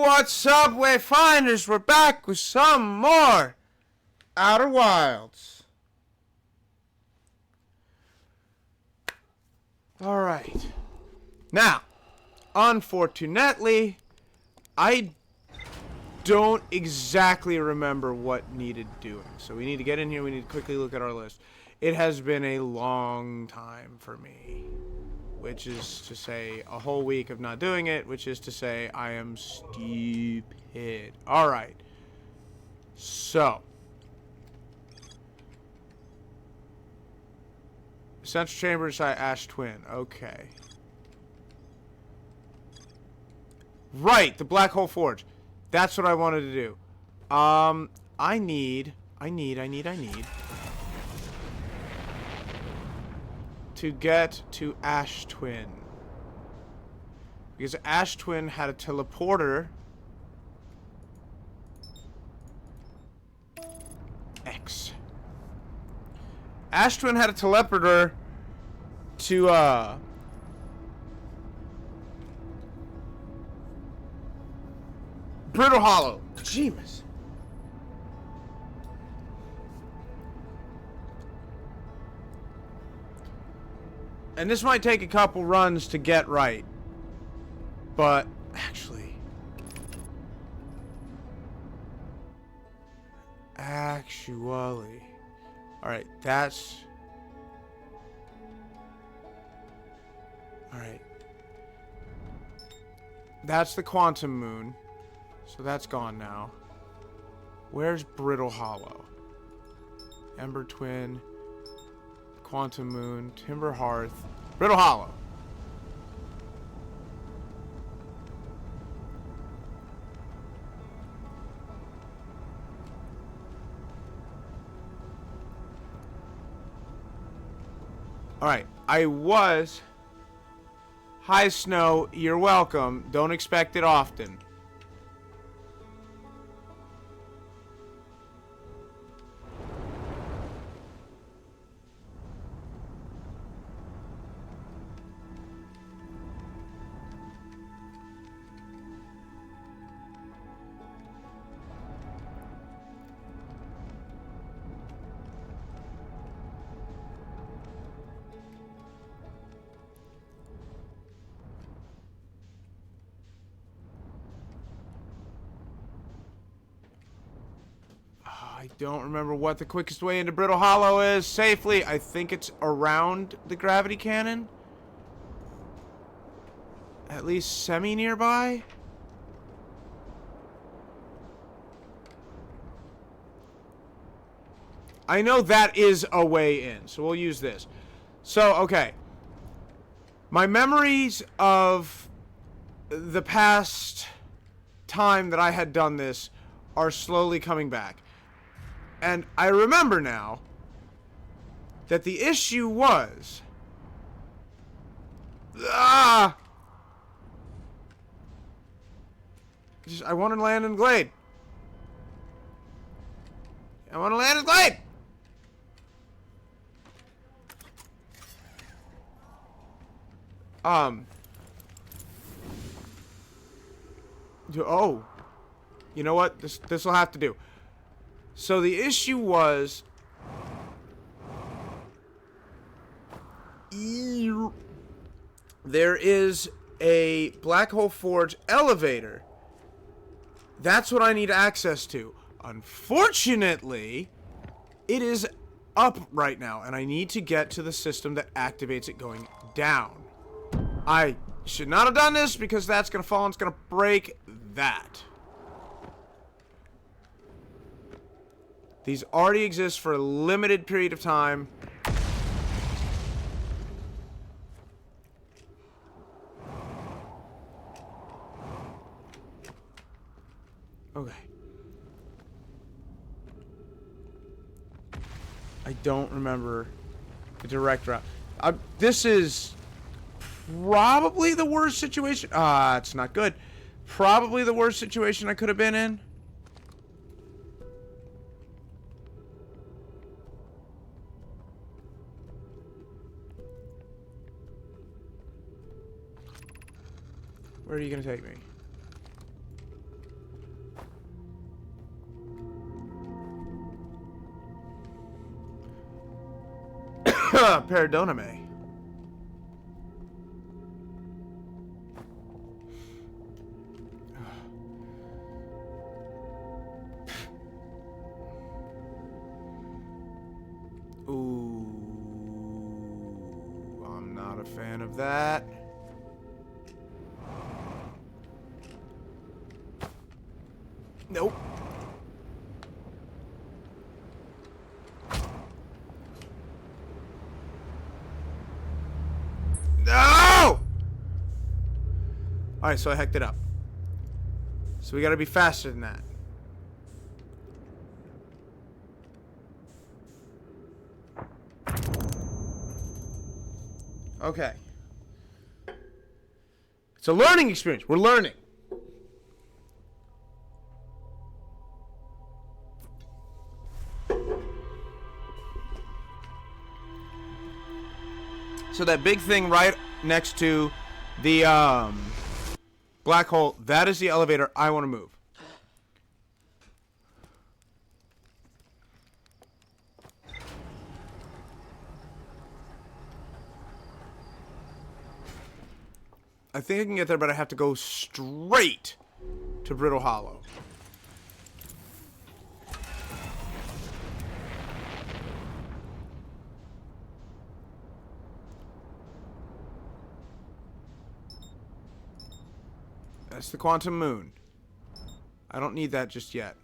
What's up, Wayfinders? We're back with some more Outer Wilds. Alright. Now, unfortunately, I don't exactly remember what needed doing. So we need to get in here, we need to quickly look at our list. It has been a long time for me. Which is to say, a whole week of not doing it, which is to say, I am stupid. Alright. So. Central Chamber inside Ash Twin. Okay. Right, the Black Hole Forge. That's what I wanted to do. I need to get to Ash Twin. Because Ash Twin had a teleporter. X. Ash Twin had a teleporter to, Brittle Hollow. Jeemus. And this might take a couple runs to get right. But, actually. Alright, that's... Alright. That's the Quantum Moon. So that's gone now. Where's Brittle Hollow? Ember Twin... Quantum Moon, Timber Hearth, Brittle Hollow. Alright, I was... Hi, Snow, you're welcome. Don't expect it often. I don't remember what the quickest way into Brittle Hollow is safely. I think it's around the gravity cannon. At least semi-nearby. I know that is a way in, so we'll use this. So, okay. My memories of the past time that I had done this are slowly coming back. And I remember now that the issue was... I want to land in the glade. I want to land in the glade! Oh. You know what? This will have to do. So the issue was... There is a Black Hole Forge elevator. That's what I need access to. Unfortunately, it is up right now, and I need to get to the system that activates it going down. I should not have done this because that's going to fall and it's going to break that. These already exist for a limited period of time. Okay. I don't remember the direct route. This is probably the worst situation. It's not good. Probably the worst situation I could have been in. Where are you gonna take me? Perdoname. Ooh, I'm not a fan of that. Nope. No! Alright, so I hacked it up. So we gotta be faster than that. Okay. It's a learning experience. We're learning. So that big thing right next to the black hole, that is the elevator I want to move. I think I can get there, but I have to go straight to Brittle Hollow. That's the Quantum Moon. I don't need that just yet.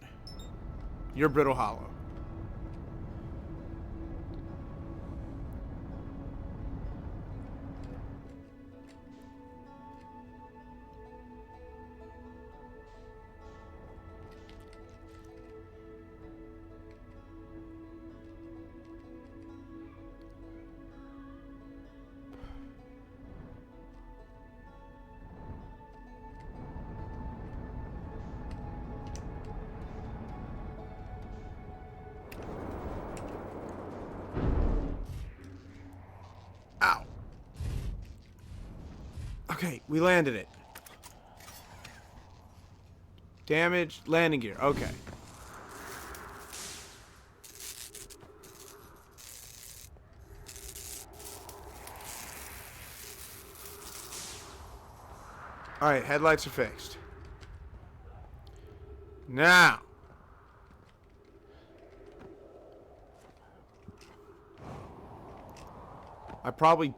You're Brittle Hollow. Ow. Okay, we landed it. Damaged landing gear. Okay. Alright, headlights are fixed. Now. I probably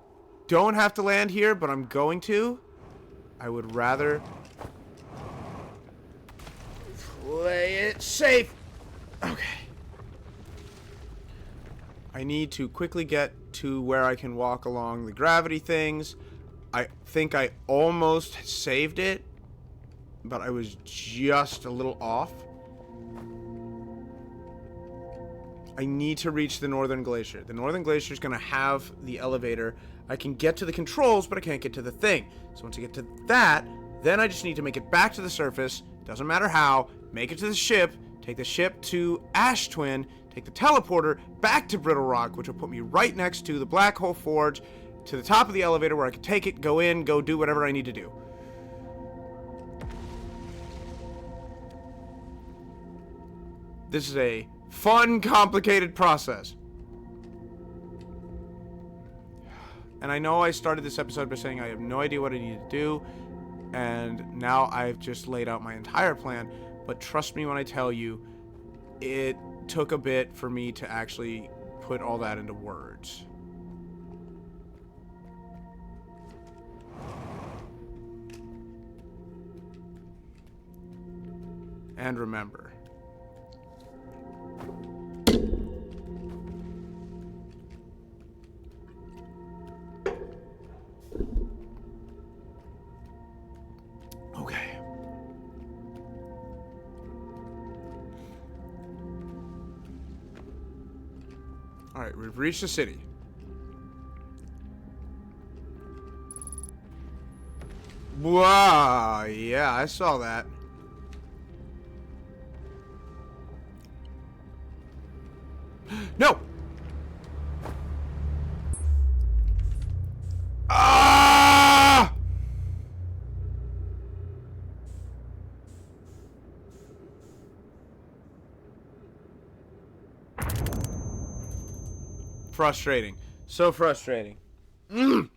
don't have to land here, but I'm going to. I would rather play it safe. Okay. I need to quickly get to where I can walk along the gravity things. I think I almost saved it, but I was just a little off. I need to reach the Northern Glacier. The Northern Glacier is going to have the elevator. I can get to the controls, but I can't get to the thing. So once I get to that, then I just need to make it back to the surface. Doesn't matter how. Make it to the ship. Take the ship to Ash Twin. Take the teleporter back to Brittle Rock, which will put me right next to the Black Hole Forge, to the top of the elevator where I can take it, go in, go do whatever I need to do. This is a fun, complicated process. And I know I started this episode by saying I have no idea what I need to do, and now I've just laid out my entire plan, but trust me when I tell you, it took a bit for me to actually put all that into words. And remember, okay. All right, we've reached the city. Wow, yeah, I saw that. No! Ah! Frustrating. So frustrating. 10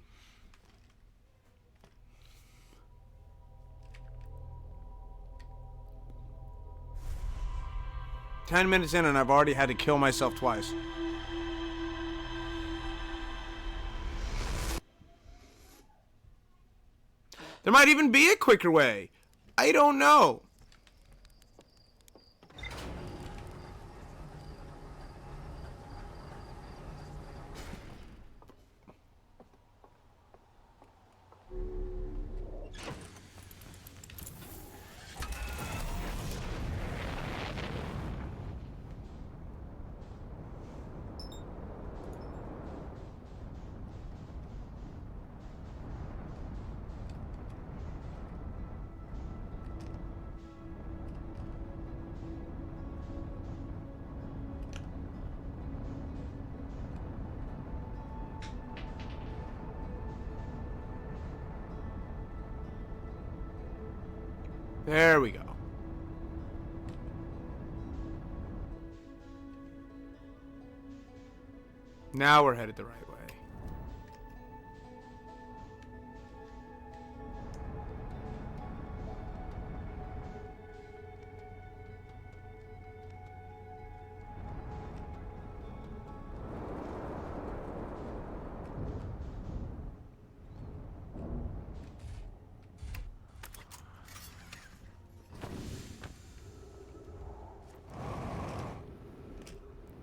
minutes in and I've already had to kill myself twice. There might even be a quicker way. I don't know. There we go. Now we're headed the right way.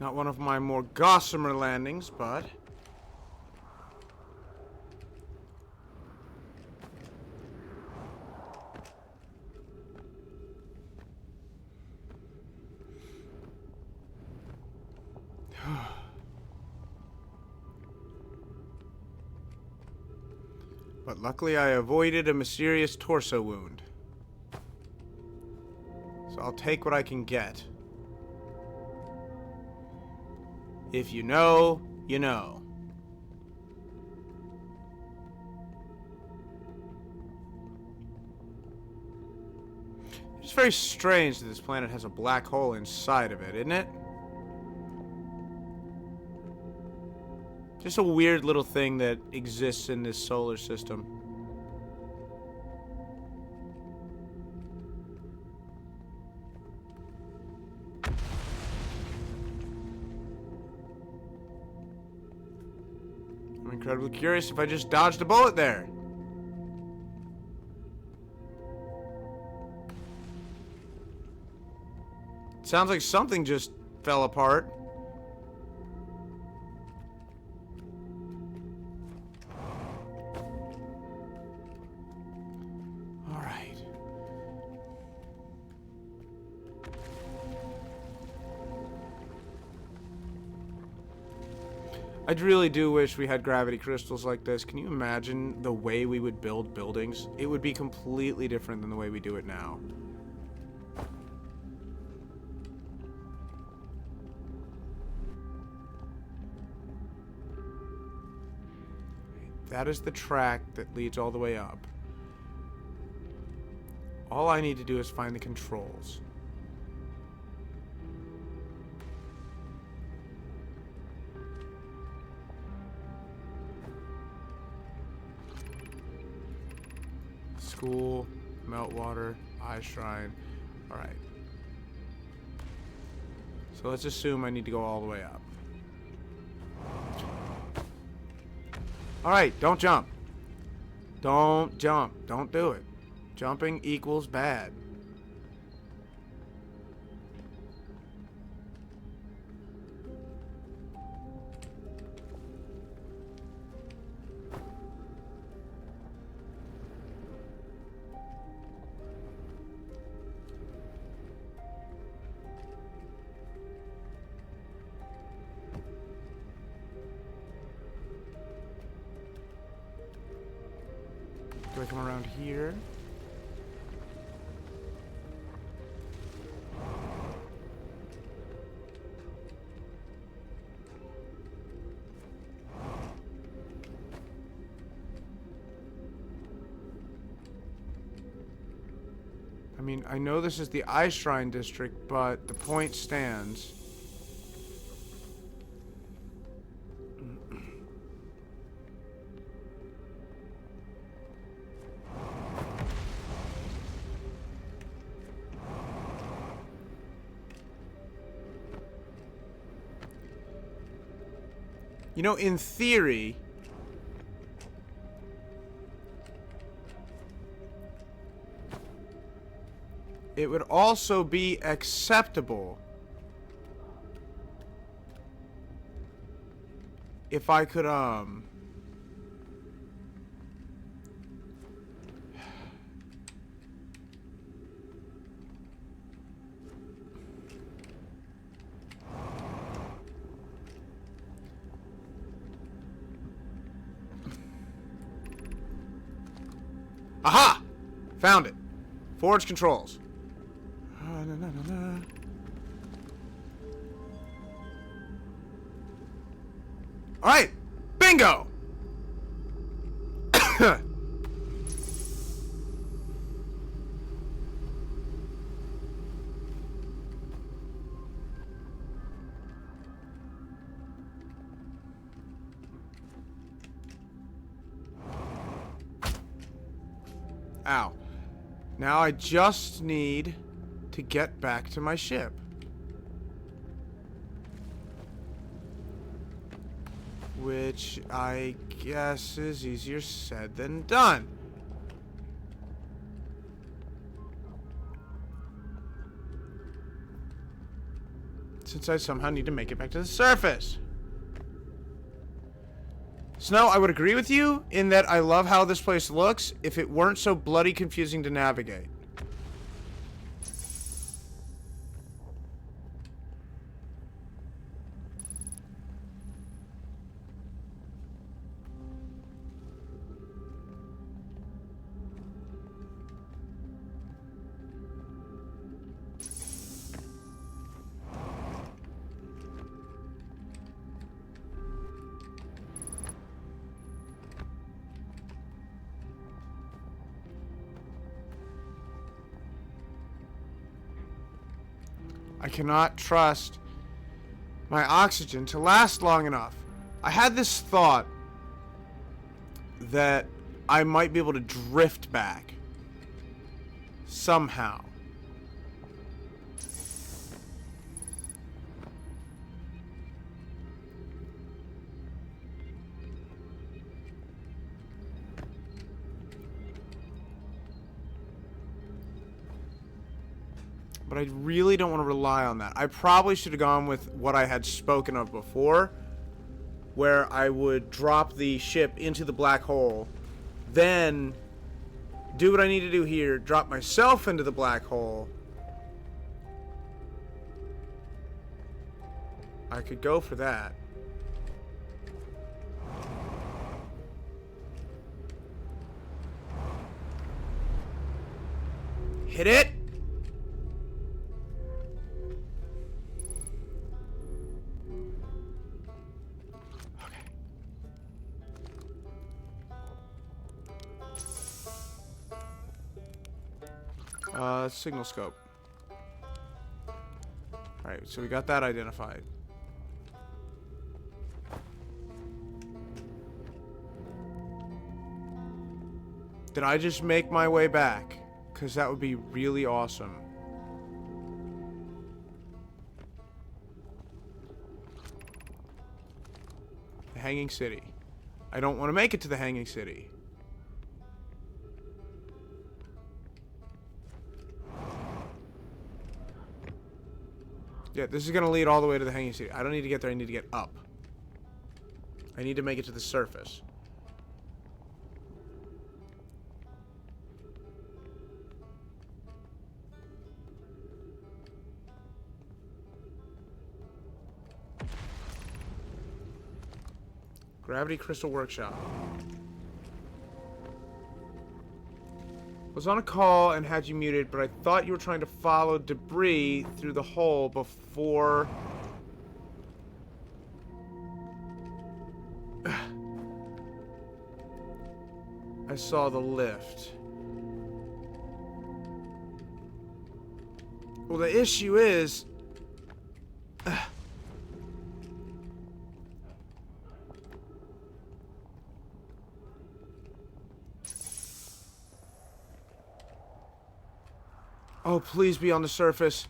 Not one of my more gossamer landings, but... But luckily I avoided a mysterious torso wound. So I'll take what I can get. If you know, you know. It's very strange that this planet has a black hole inside of it, isn't it? Just a weird little thing that exists in this solar system. I'm incredibly curious if I just dodged a bullet there. Sounds like something just fell apart. I really do wish we had gravity crystals like this. Can you imagine the way we would build buildings? It would be completely different than the way we do it now. That is the track that leads all the way up. All I need to do is find the controls. School, Meltwater, Eye Shrine. Alright. So let's assume I need to go all the way up. Alright, don't jump. Don't jump. Don't do it. Jumping equals bad. Do I come around here? I mean, I know this is the Eye Shrine district, but the point stands. You know, in theory, it would also be acceptable if I could, aha! Found it. Forge controls. Alright! Bingo! Ow. Now I just need to get back to my ship. Which I guess is easier said than done. Since I somehow need to make it back to the surface. Snow, I would agree with you in that I love how this place looks if it weren't so bloody confusing to navigate. I cannot trust my oxygen to last long enough. I had this thought that I might be able to drift back somehow. But I really don't want to rely on that. I probably should have gone with what I had spoken of before, where I would drop the ship into the black hole, then do what I need to do here, drop myself into the black hole. I could go for that. Hit it! Signal scope. Alright, so we got that identified. Did I just make my way back? Because that would be really awesome. The Hanging City. I don't want to make it to the Hanging City. Yeah, this is going to lead all the way to the Hanging City. I don't need to get there, I need to get up. I need to make it to the surface. Gravity Crystal Workshop. Was on a call and had you muted, but I thought you were trying to follow debris through the hole before... I saw the lift. Well, the issue is... Oh, please be on the surface.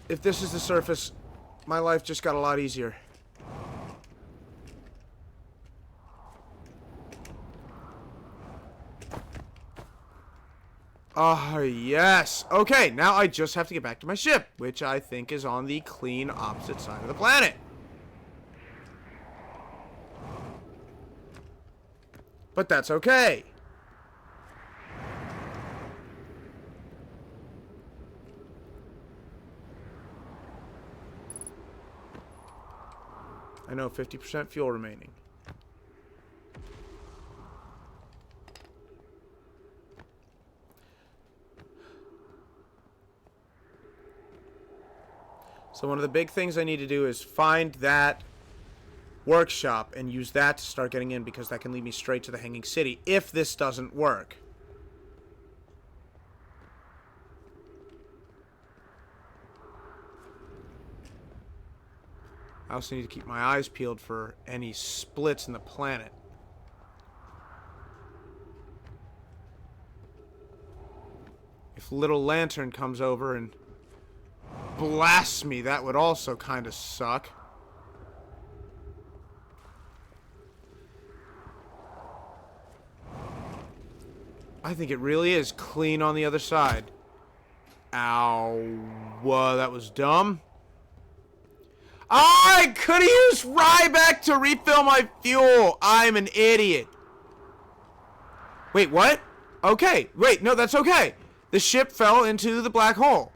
If this is the surface, my life just got a lot easier. Ah, yes. Okay, now I just have to get back to my ship, which I think is on the clean opposite side of the planet. But that's okay. I know, 50% fuel remaining. So one of the big things I need to do is find that workshop and use that to start getting in, because that can lead me straight to the Hanging City if this doesn't work. I also need to keep my eyes peeled for any splits in the planet. If Little Lantern comes over and blasts me, that would also kind of suck. I think it really is clean on the other side. Ow. Whoa, that was dumb. I could have used Ryback to refill my fuel. I'm an idiot. Wait, what? Okay. Wait, no, that's okay. The ship fell into the black hole.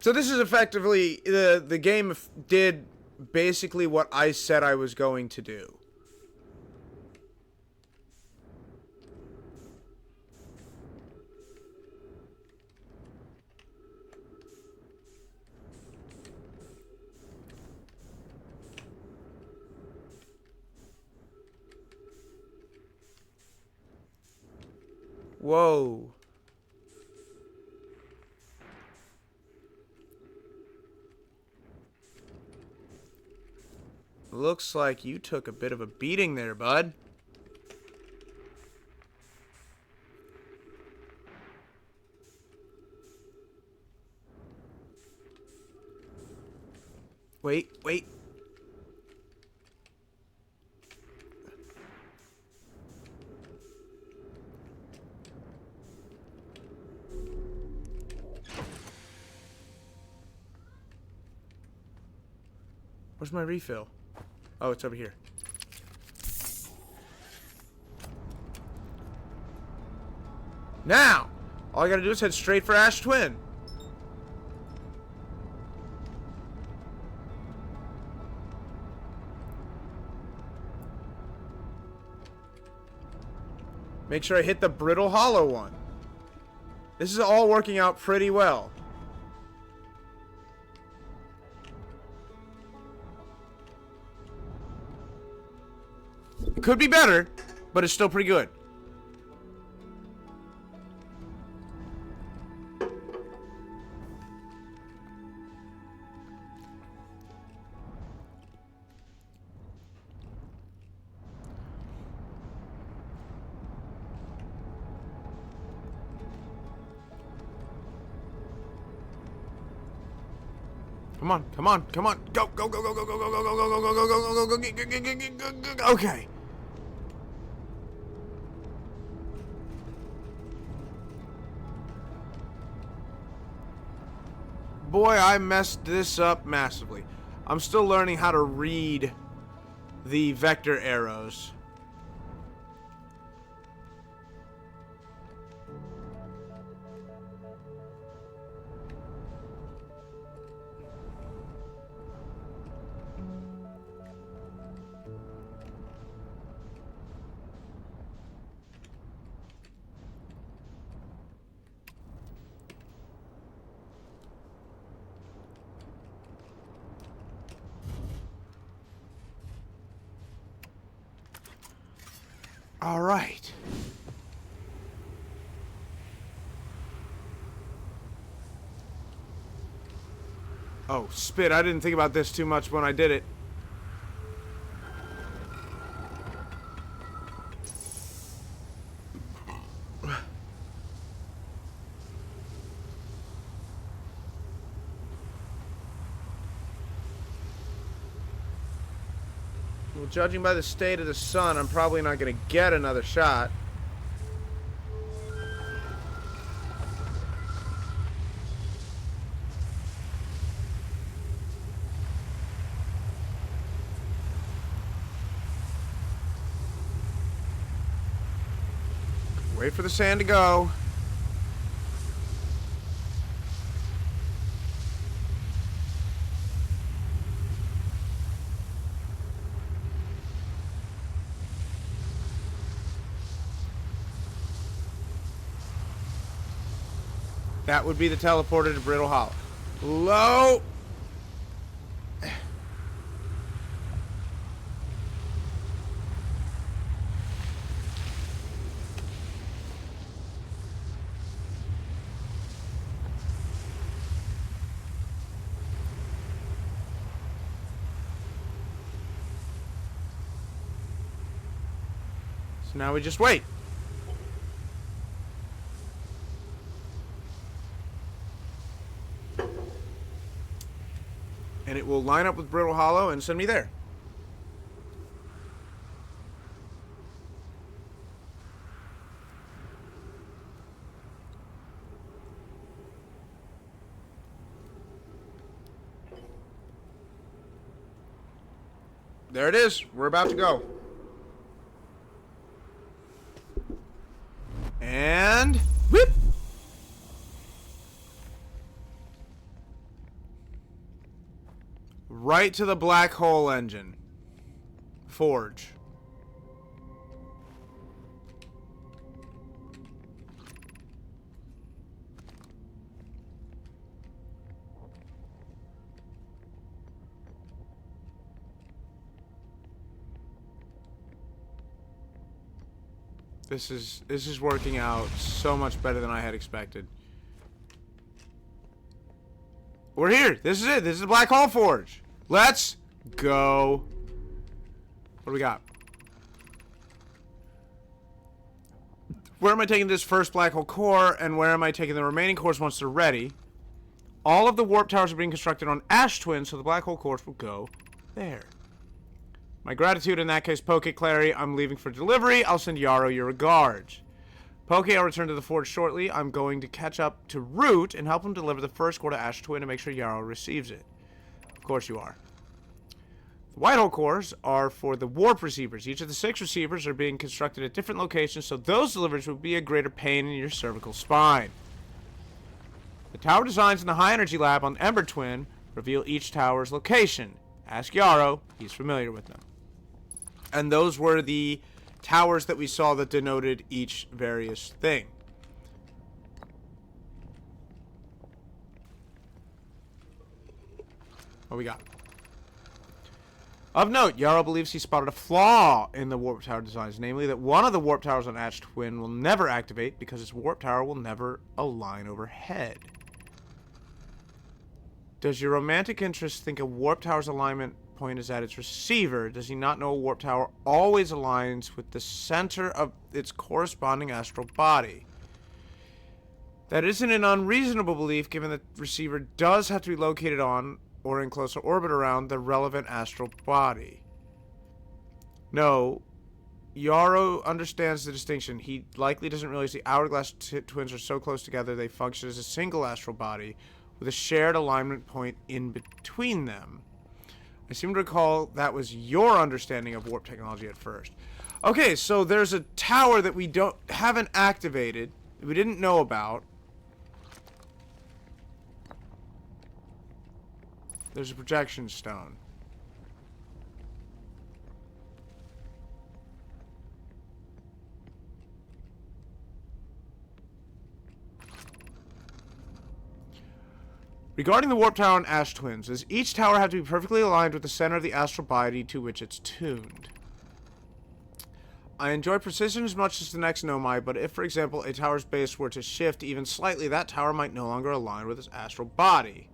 So this is effectively, the game did basically what I said I was going to do. Whoa. Looks like you took a bit of a beating there, bud. Wait, wait. Where's my refill? Oh, it's over here. Now, all I gotta do is head straight for Ash Twin. Make sure I hit the Brittle Hollow one. This is all working out pretty well. It could be better, but it's still pretty good. Come on, come on, come on. Go, go, go, go, go, go, go, go, go, go, go, go, go, go, go, go. Okay. Boy, I messed this up massively. I'm still learning how to read the vector arrows. All right. Oh, spit. I didn't think about this too much when I did it. Well, judging by the state of the sun, I'm probably not going to get another shot. Wait for the sand to go. That would be the teleporter to Brittle Hollow. Low. So now we just wait. And it will line up with Brittle Hollow and send me there. There it is. We're about to go. And whoop. Right to the black hole engine. Forge. This is working out so much better than I had expected. We're here. This is it. This is the Black Hole Forge. Let's go. What do we got? Where am I taking this first black hole core, and where am I taking the remaining cores once they're ready? All of the warp towers are being constructed on Ash Twin, so the black hole cores will go there. My gratitude in that case, Poke Clary. I'm leaving for delivery. I'll send Yarrow your regards. Poke, I'll return to the forge shortly. I'm going to catch up to Root and help him deliver the first core to Ash Twin to make sure Yarrow receives it. Of course you are. The white hole cores are for the warp receivers. Each of the 6 receivers are being constructed at different locations, so those deliveries will be a greater pain in your cervical spine. The tower designs in the high energy lab on Ember Twin reveal each tower's location. Ask Yarrow, he's familiar with them. And those were the towers that we saw that denoted each various thing. What we got? Of note, Yarrow believes he spotted a flaw in the warp tower designs, namely that one of the warp towers on Ash Twin will never activate because its warp tower will never align overhead. Does your romantic interest think a warp tower's alignment point is at its receiver? Does he not know a warp tower always aligns with the center of its corresponding astral body? That isn't an unreasonable belief, given that the receiver does have to be located on or in closer orbit around the relevant astral body. No, Yarrow understands the distinction. He likely doesn't realize the hourglass twins are so close together they function as a single astral body with a shared alignment point in between them. I seem to recall that was your understanding of warp technology at first. Okay, so there's a tower that we haven't activated, that we didn't know about. There's a projection stone. Regarding the warp tower and Ash Twins, does each tower have to be perfectly aligned with the center of the astral body to which it's tuned? I enjoy precision as much as the next Nomai, but if, for example, a tower's base were to shift even slightly, that tower might no longer align with its astral body.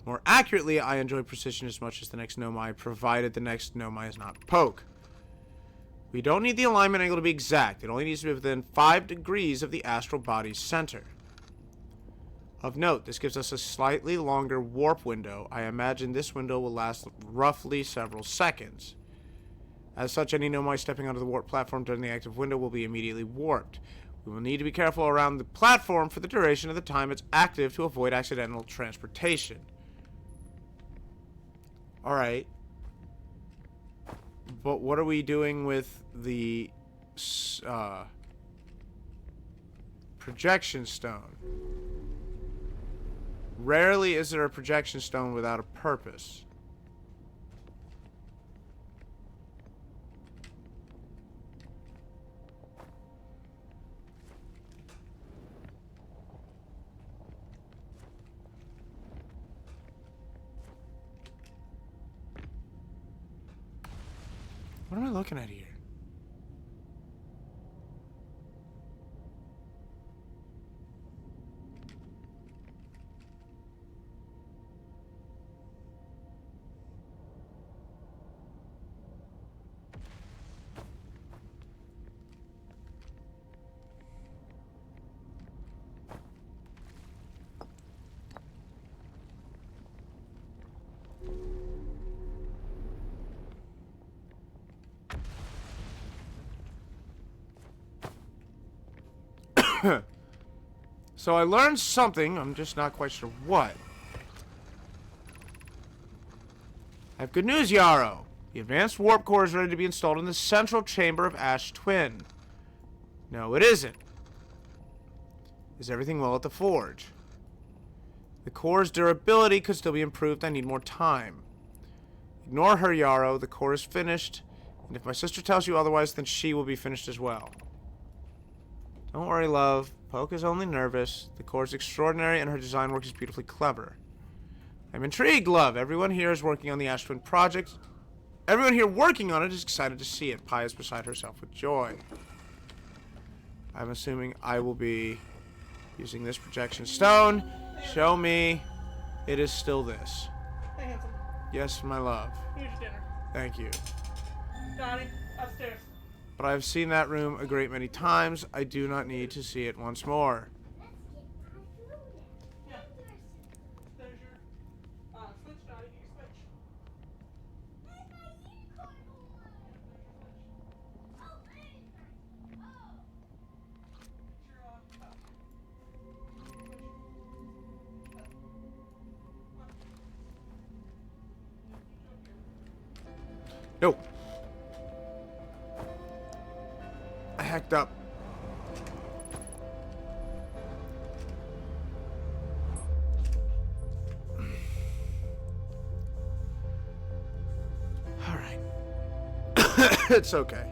More accurately, I enjoy precision as much as the next Nomai, provided the next Nomai is not poke. We don't need the alignment angle to be exact. It only needs to be within 5 degrees of the astral body's center. Of note, this gives us a slightly longer warp window. I imagine this window will last roughly several seconds. As such, any Nomai stepping onto the warp platform during the active window will be immediately warped. We will need to be careful around the platform for the duration of the time it's active to avoid accidental transportation. Alright. But what are we doing with the projection stone? Rarely is there a projection stone without a purpose. What am I looking at here? So I learned something, I'm just not quite sure what. I have good news, Yarrow. The advanced warp core is ready to be installed in the central chamber of Ash Twin. No, it isn't. Is everything well at the forge? The core's durability could still be improved. I need more time. Ignore her, Yarrow. The core is finished. And if my sister tells you otherwise, then she will be finished as well. Don't worry, love. Poke is only nervous. The core is extraordinary, and her design work is beautifully clever. I'm intrigued, love. Everyone here is working on the Ash Twin project. Everyone here working on it is excited to see it. Pi is beside herself with joy. I'm assuming I will be using this projection stone. Show me it is still this. Hey, handsome. Yes, my love. Here's your dinner. Thank you. Johnny, upstairs. But I've seen that room a great many times. I do not need to see it once more. Yeah. There's your switch, Johnny. Get your switch. No. I hacked up. All right. It's okay.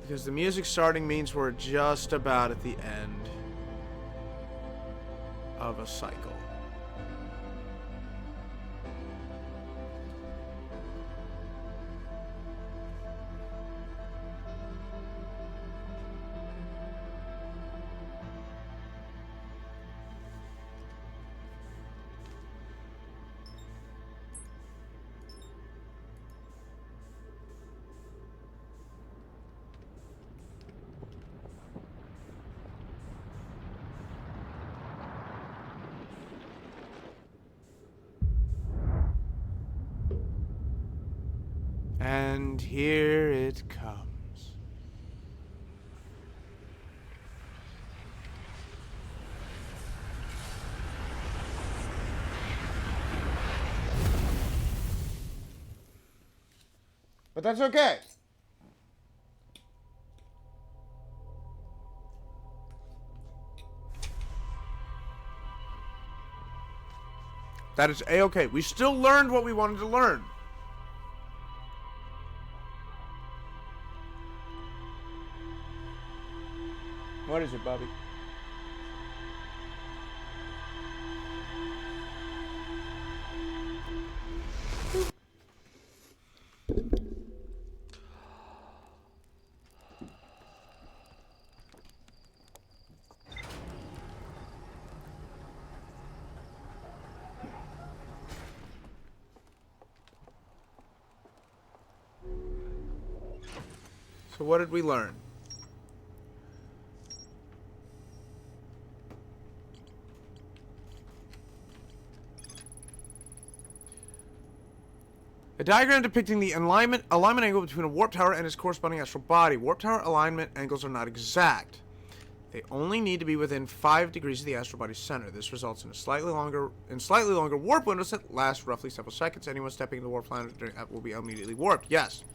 Because the music starting means we're just about at the end of a cycle. And here it comes. But that's okay. That is A-okay. We still learned what we wanted to learn. What is it, Bobby? So what did we learn? A diagram depicting the alignment angle between a warp tower and its corresponding astral body. Warp tower alignment angles are not exact. They only need to be within 5 degrees of the astral body's center. This results in slightly longer warp windows that last roughly several seconds. Anyone stepping into the warp planet will be immediately warped. Yes.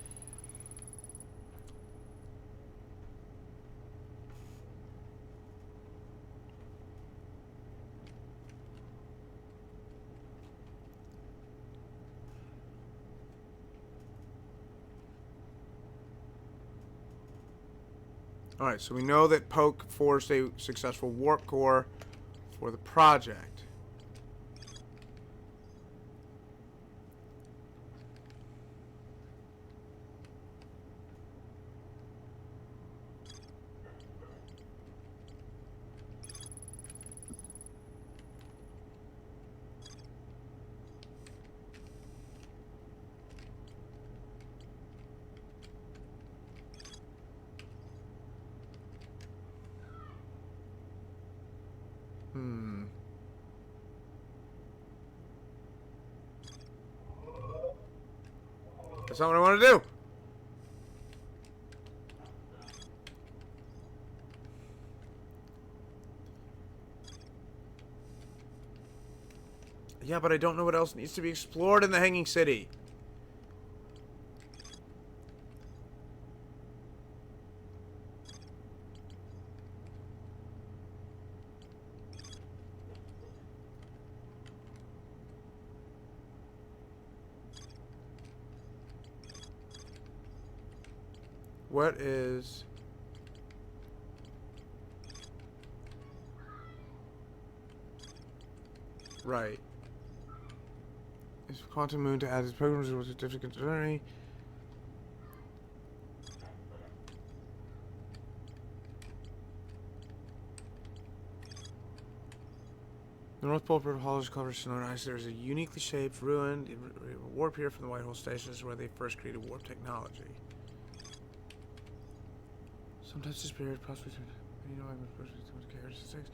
Alright, so we know that Poke forced a successful warp core for the project. That's not what I want to do. Yeah, but I don't know what else needs to be explored in the Hanging City. What is... Right. Is Quantum Moon to add its programs with a certificate journey? The North Pole Hollows covers snow and ice. There is a uniquely shaped, ruined warp here from the White Hole Station. This is where they first created warp technology. Sometimes this period possibly you know I'm supposed to be too much care. 6.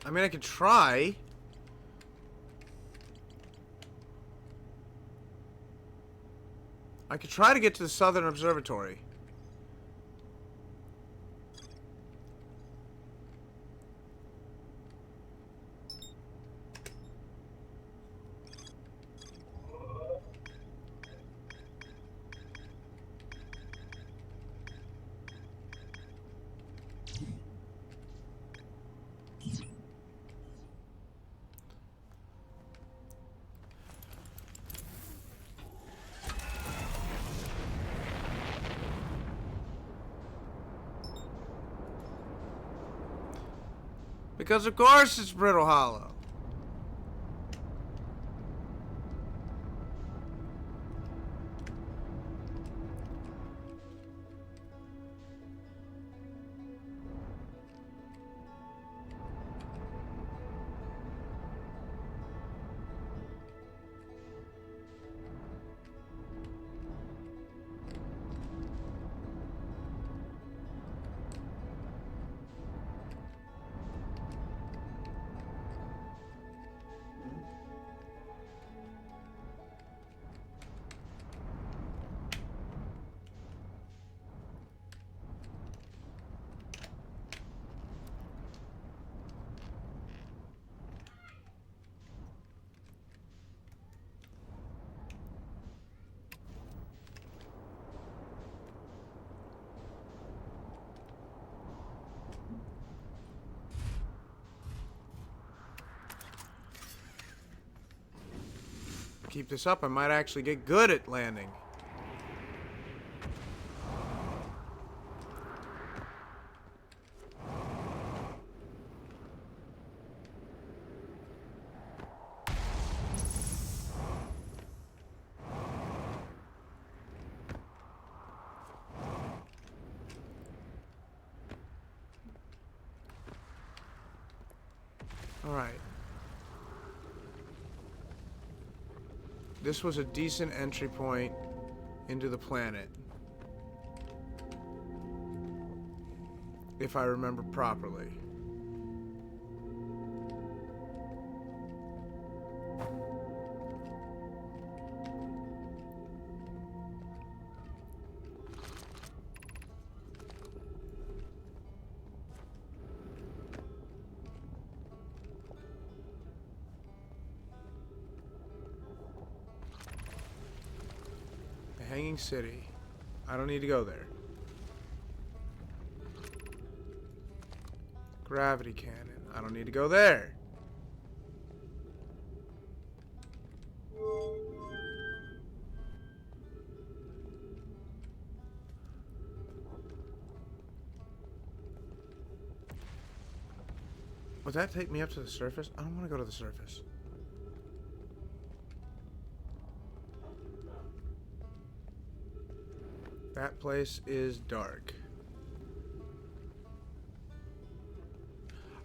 I mean, I could try. I could try to get to the Southern Observatory. Because of course it's Brittle Hollow. keep this up, I might actually get good at landing. Alright. This was a decent entry point into the planet. If I remember properly. The Hanging City. I don't need to go there. Gravity cannon. I don't need to go there. Would that take me up to the surface? I don't want to go to the surface. That place is dark.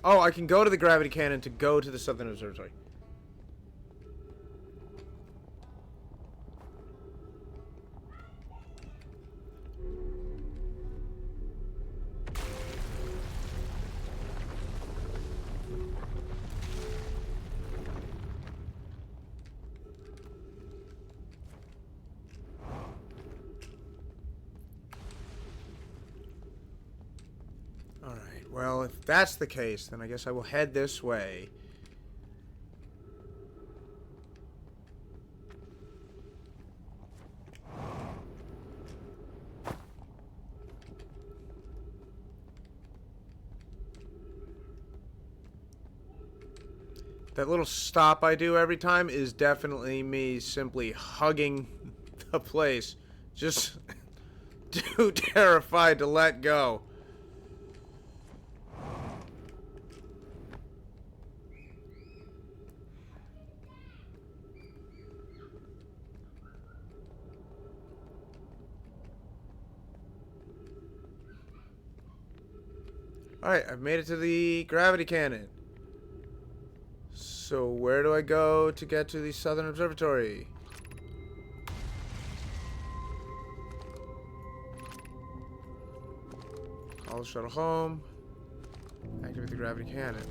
Oh, I can go to the gravity cannon to go to the Southern Observatory. Alright, well, if that's the case, then I guess I will head this way. That little stop I do every time is definitely me simply hugging the place. Just too terrified to let go. Alright, I've made it to the gravity cannon. So where do I go to get to the Southern Observatory? Call the shuttle home. Activate the gravity cannon.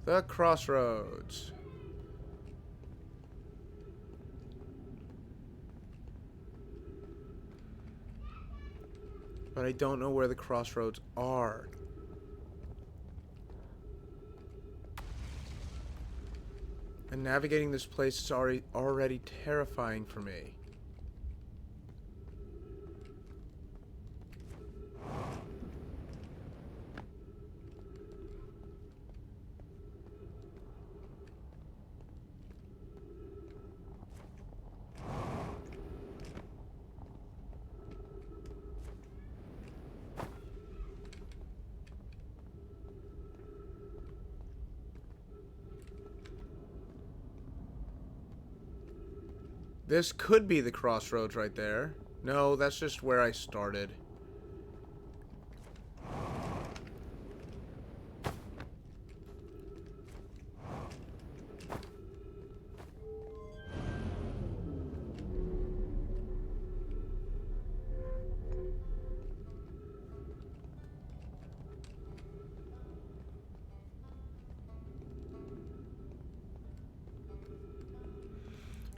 The crossroads. But I don't know where the crossroads are. And navigating this place is already terrifying for me. This could be the crossroads right there. No, that's just where I started.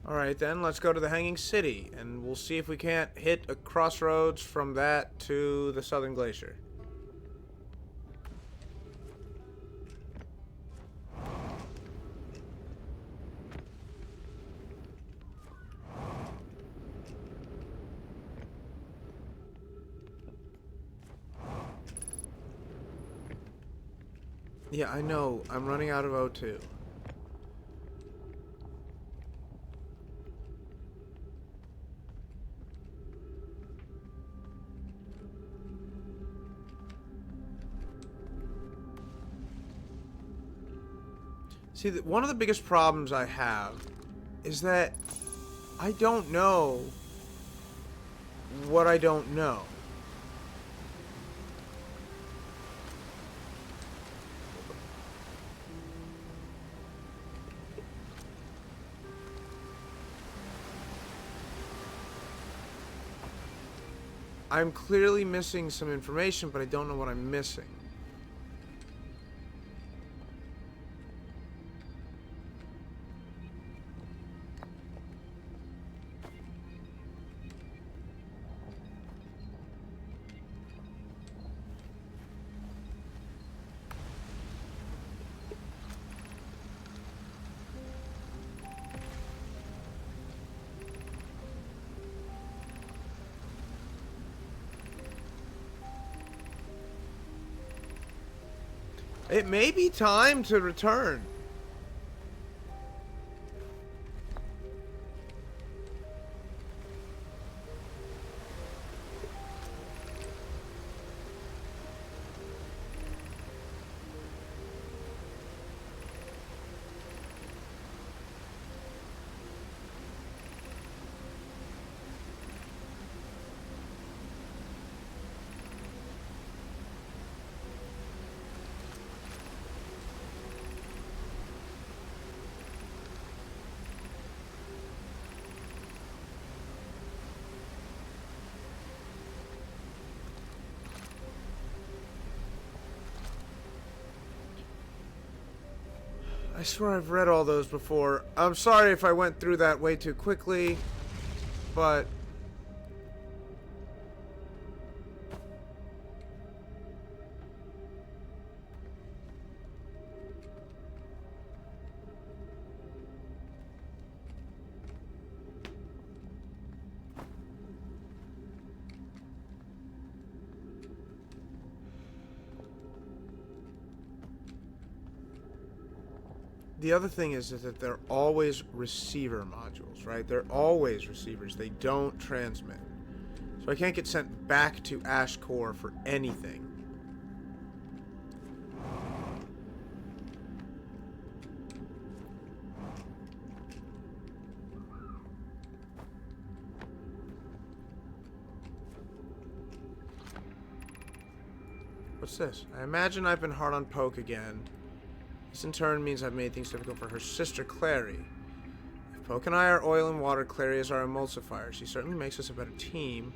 Alright then, let's go to the Hanging City, and we'll see if we can't hit a crossroads from that to the Southern Glacier. Yeah, I know. I'm running out of O2. See, one of the biggest problems I have is that I don't know what I don't know. I'm clearly missing some information, but I don't know what I'm missing. It may be time to return. I swear I've read all those before. I'm sorry if I went through that way too quickly, but the other thing is that they're always receiver modules, right? They're always receivers. They don't transmit. So I can't get sent back to Ash Core for anything. What's this? I imagine I've been hard on Poke again. This in turn means I've made things difficult for her sister, Clary. If Poke and I are oil and water, Clary is our emulsifier. She certainly makes us a better team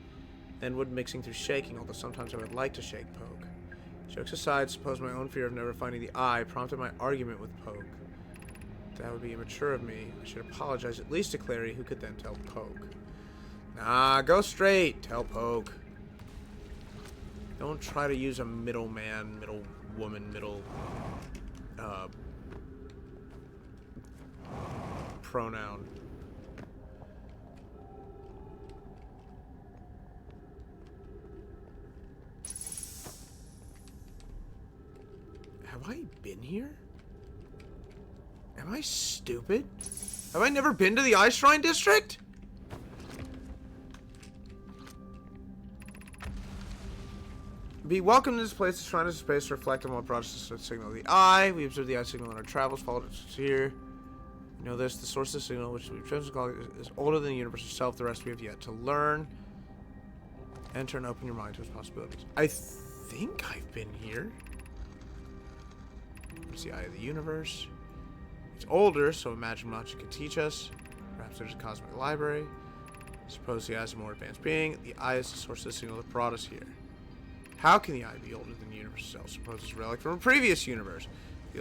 than would mixing through shaking, although sometimes I would like to shake Poke. Jokes aside, suppose my own fear of never finding the eye prompted my argument with Poke. That would be immature of me. I should apologize at least to Clary, who could then tell Poke. Nah, go straight. Tell Poke. Don't try to use a middleman, middle woman, middle pronoun. Have I been here? Am I stupid? Have I never been to the Ice Shrine District? Be welcome to this place. The shrine is a space to reflect on what brought us to the signal of the eye. We observed the eye signal in our travels, followed it here. You know this, the source of the signal, which we've chosen to call is older than the universe itself. The rest we have yet to learn. Enter and open your mind to its possibilities. I think I've been here. It's the eye of the universe. It's older, so imagine much it could teach us. Perhaps there's a cosmic library. Suppose the eye is a more advanced being. The eye is the source of the signal that brought us here. How can the eye be older than the universe itself? Suppose it's a relic from a previous universe. The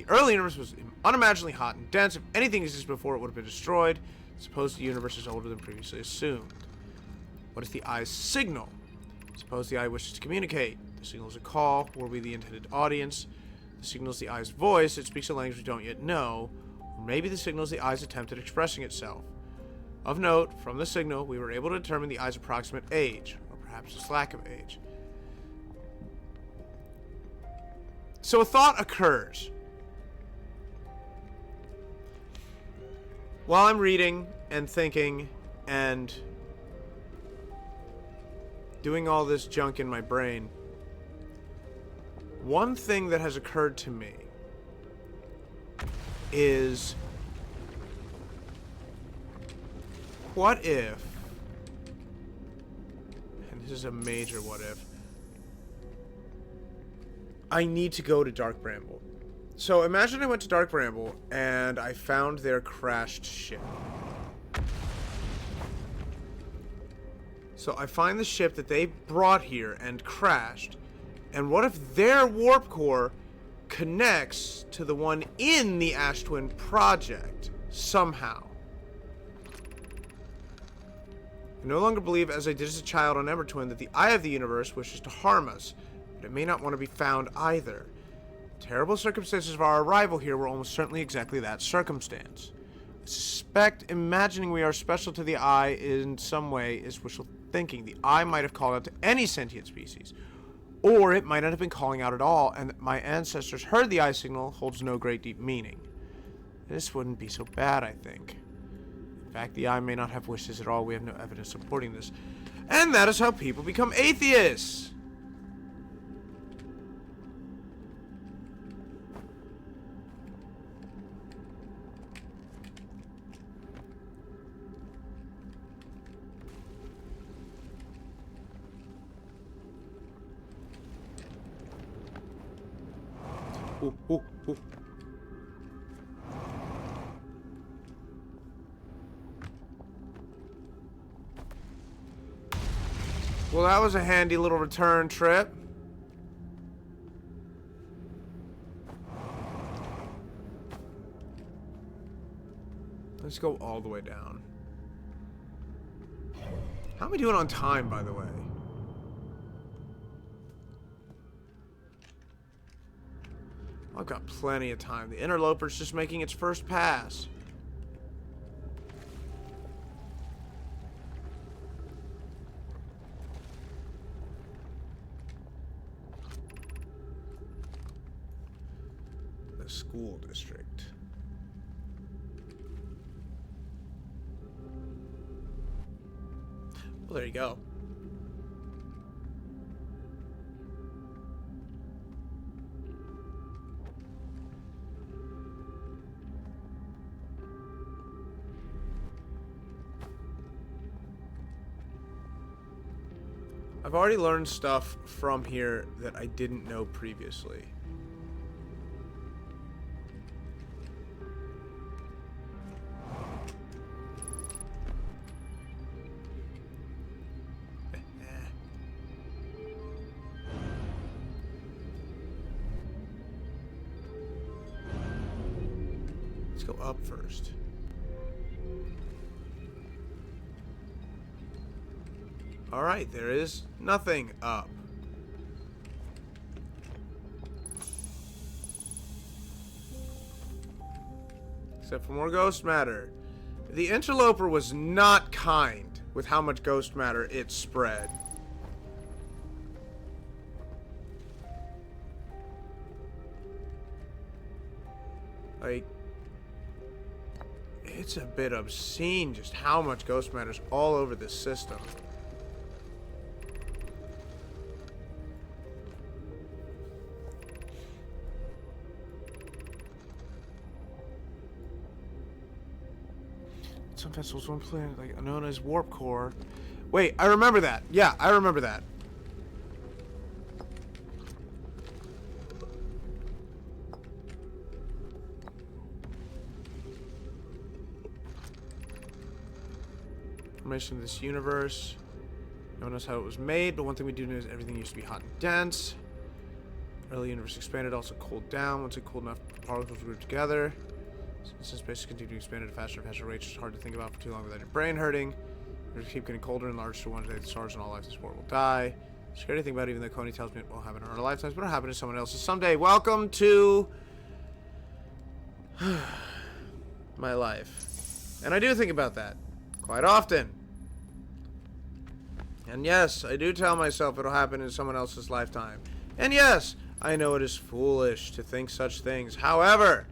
early universe was unimaginably hot and dense. If anything existed before, it would have been destroyed. Suppose the universe is older than previously assumed. What is the eye's signal? Suppose the eye wishes to communicate. The signal is a call. Were we the intended audience? The signal is the eye's voice. It speaks a language we don't yet know. Or maybe the signal is the eye's attempt at expressing itself. Of note, from the signal, we were able to determine the eye's approximate age, or perhaps its lack of age. So a thought occurs. While I'm reading and thinking and doing all this junk in my brain, one thing that has occurred to me is, what if, and this is a major what if, I need to go to Dark Bramble. So imagine I went to Dark Bramble and I found their crashed ship. So I find the ship that they brought here and crashed. And what if their warp core connects to the one in the Ash Twin project somehow? I no longer believe, as I did as a child on Ember Twin, that the Eye of the Universe wishes to harm us, but it may not want to be found either. The terrible circumstances of our arrival here were almost certainly exactly that circumstance. I suspect imagining we are special to the Eye in some way is wishful thinking. The Eye might have called out to any sentient species, or it might not have been calling out at all, and that my ancestors heard the Eye signal holds no great deep meaning. This wouldn't be so bad, I think. In fact, the Eye may not have wishes at all. We have no evidence supporting this. And that is how people become atheists! Ooh, ooh, ooh. Well, that was a handy little return trip. Let's go all the way down. How am I doing on time, by the way? I've got plenty of time. The interloper's just making its first pass. The school district. Well, there you go. I've already learned stuff from here that I didn't know previously. Let's go up first. Alright, there is nothing up. Except for more ghost matter. The interloper was not kind with how much ghost matter it spread. Like, it's a bit obscene just how much ghost matter's all over this system. Some vessels, one planet, like known as Warp Core. Wait, I remember that. Yeah, I remember that. Formation of this universe. No one knows how it was made, but one thing we do know is everything used to be hot and dense. Early universe expanded, also cooled down. Once it cooled enough, particles were grouped together. Since space continued to expand at a faster and faster rate, it's hard to think about for too long without your brain hurting. It'll keep getting colder and larger, so one day the stars and all life in this world will die. The scary thing about it, even though Coney tells me it won't happen in our lifetimes, but it'll happen to someone else's someday. Welcome to my life. And I do think about that quite often. And yes, I do tell myself it'll happen in someone else's lifetime. And yes, I know it is foolish to think such things. However,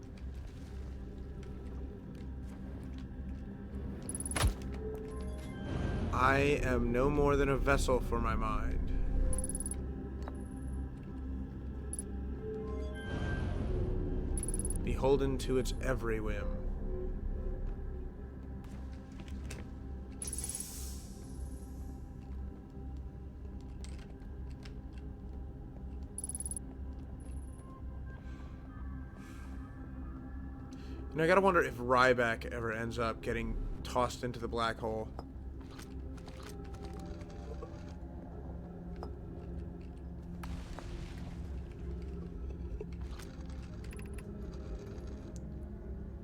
I am no more than a vessel for my mind. Beholden to its every whim. And I gotta wonder if Ryback ever ends up getting tossed into the black hole.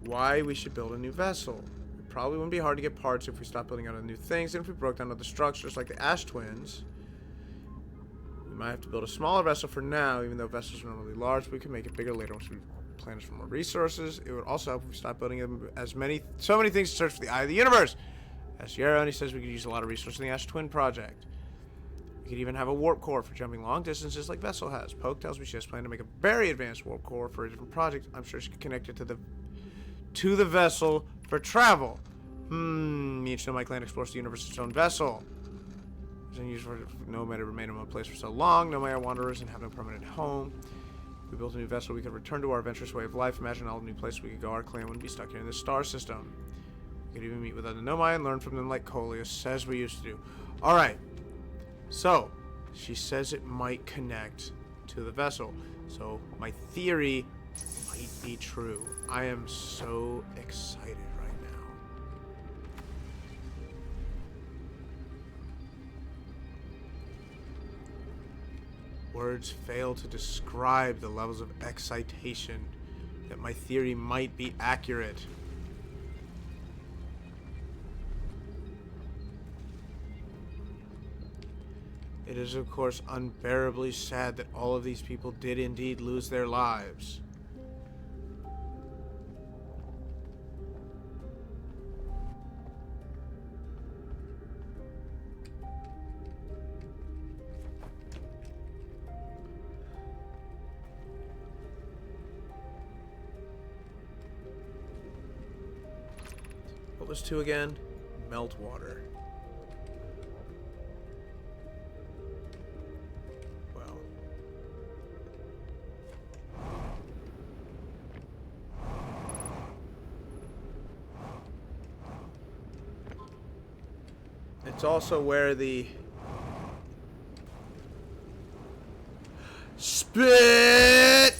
Why we should build a new vessel. It probably wouldn't be hard to get parts if we stopped building out new things, and if we broke down other structures like the Ash Twins. We might have to build a smaller vessel for now, even though vessels are normally large, but we can make it bigger later once we plan for more resources. It would also help if we stopped building so many things to search for the eye of the universe. As Yarrow, and he says we could use a lot of resources in the Ash Twin project. We could even have a warp core for jumping long distances like Vessel has. Poke tells me she has planned to make a very advanced warp core for a different project. I'm sure she could connect it to the vessel for travel. Each of my clan explores the universe its own vessel. It's unusual for no man to remain in one place for so long. No man wanderers and have no permanent home. If we built a new vessel, we could return to our adventurous way of life. Imagine all the new places we could go. Our clan wouldn't be stuck here in this star system. We could even meet with other Nomai and learn from them like Coleus says we used to do. Alright. So, she says it might connect to the vessel. So, my theory might be true. I am so excited right now. Words fail to describe the levels of excitation that my theory might be accurate. It is, of course, unbearably sad that all of these people did indeed lose their lives. What was 2 again? Meltwater. Well. It's also where the spit.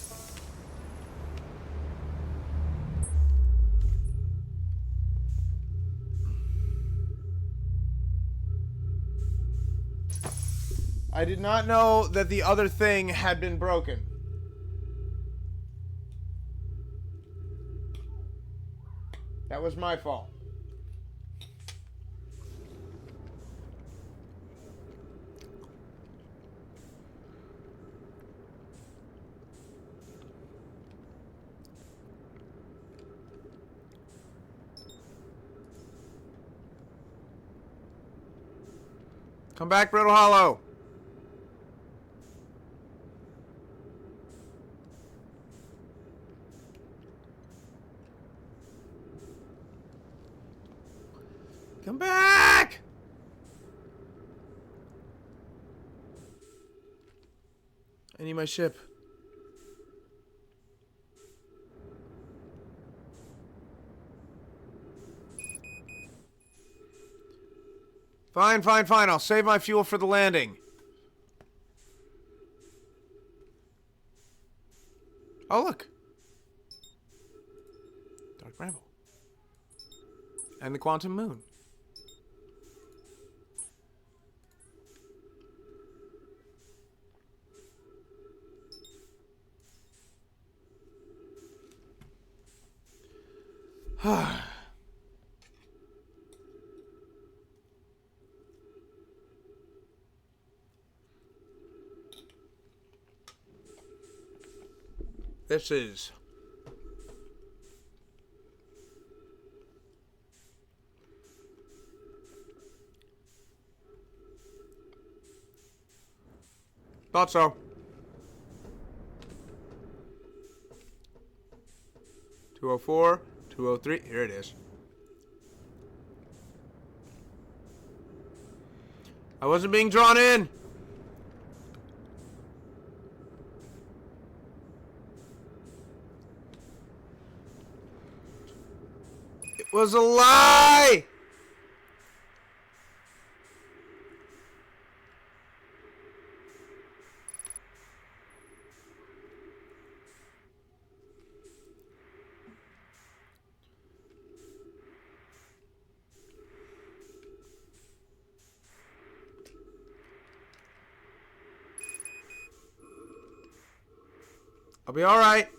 I did not know that the other thing had been broken. That was my fault. Come back, Brittle Hollow. Come back! I need my ship. Fine, fine, fine. I'll save my fuel for the landing. Oh, look. Dark Bramble. And the Quantum Moon. This is thought so. 204, 203. Here it is. I wasn't being drawn in. It was a lie. I'll be all right.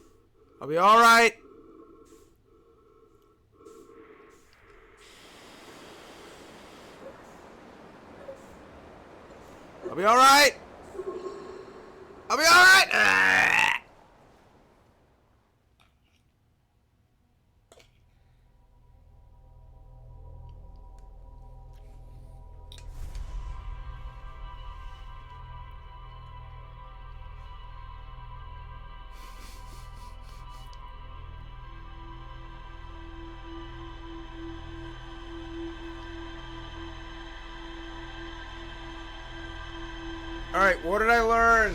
I'll be all right. I'll be all right. I'll be all right. Ah! All right, what did I learn?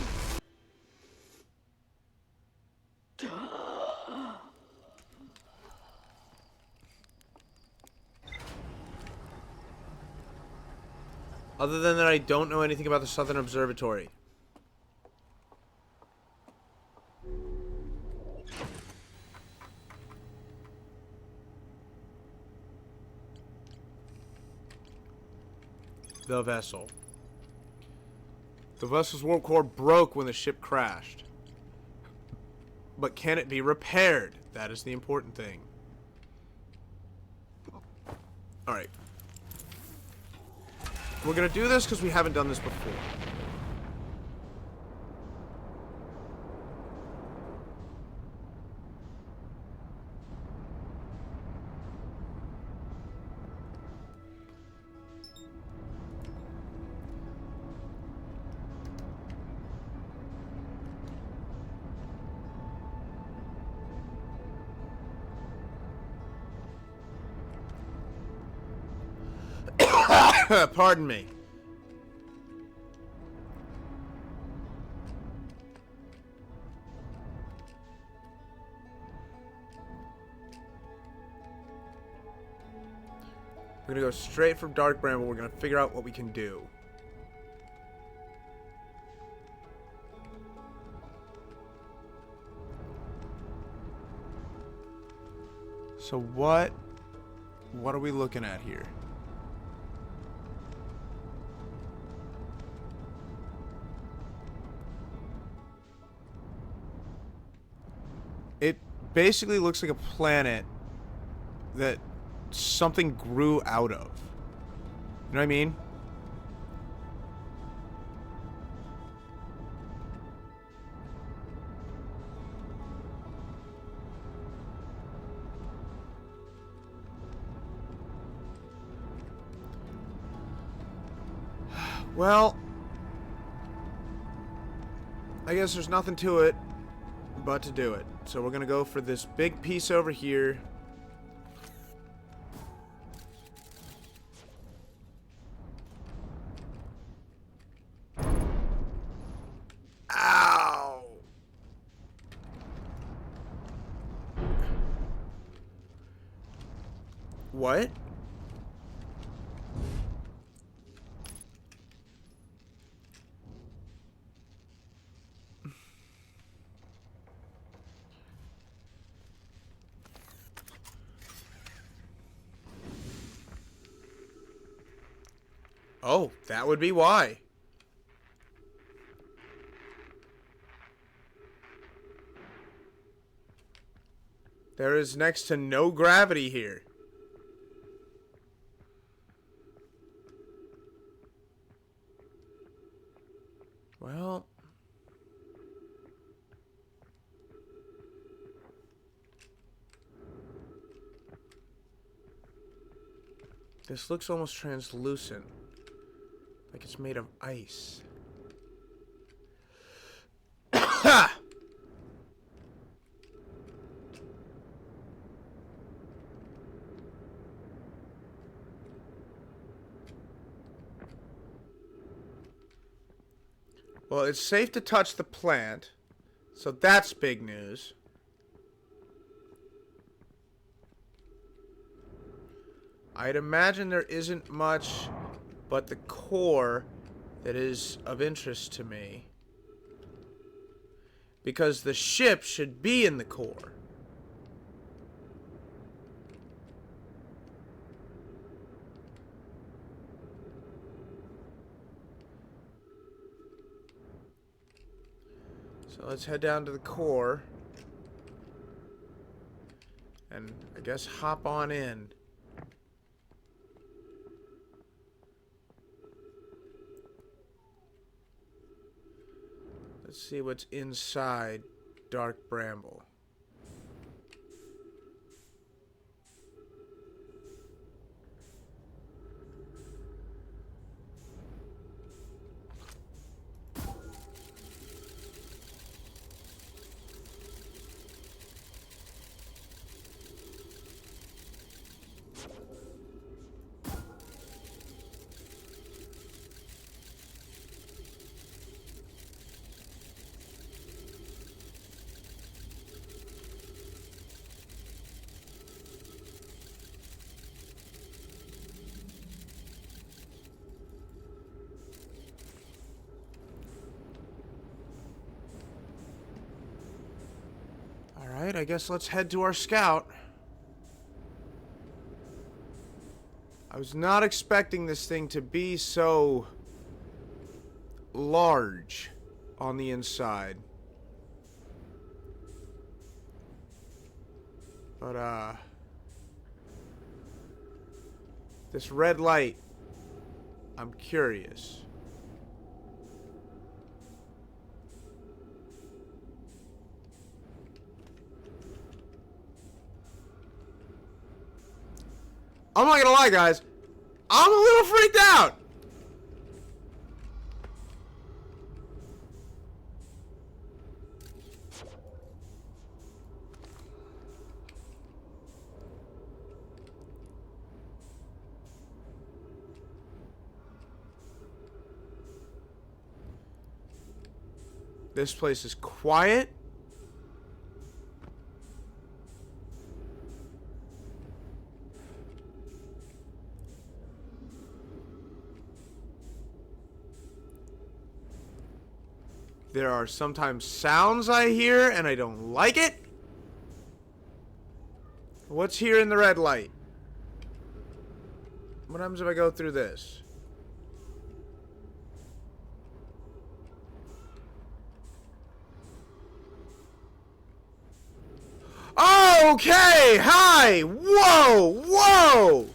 Other than that, I don't know anything about the Southern Observatory. The vessel. The vessel's warp core broke when the ship crashed. But can it be repaired? That is the important thing. Alright. We're gonna do this because we haven't done this before. Pardon me. We're gonna go straight from Dark Bramble. We're gonna figure out what we can do. So what are we looking at here? It basically looks like a planet that something grew out of. You know what I mean? Well, I guess there's nothing to it but to do it. So we're gonna go for this big piece over here. Ow! What? Oh, that would be why. There is next to no gravity here. Well, this looks almost translucent. Like it's made of ice. Ha! Well, it's safe to touch the plant. So that's big news. I'd imagine there isn't much but the core that is of interest to me. Because the ship should be in the core. So let's head down to the core. And I guess hop on in. Let's see what's inside Dark Bramble. Alright, I guess let's head to our scout. I was not expecting this thing to be so large on the inside. But, this red light, I'm curious. I'm not gonna lie, guys. I'm a little freaked out. This place is quiet. There are sometimes sounds I hear and I don't like it. What's here in the red light? What happens if I go through this? Okay! Hi! Whoa! Whoa!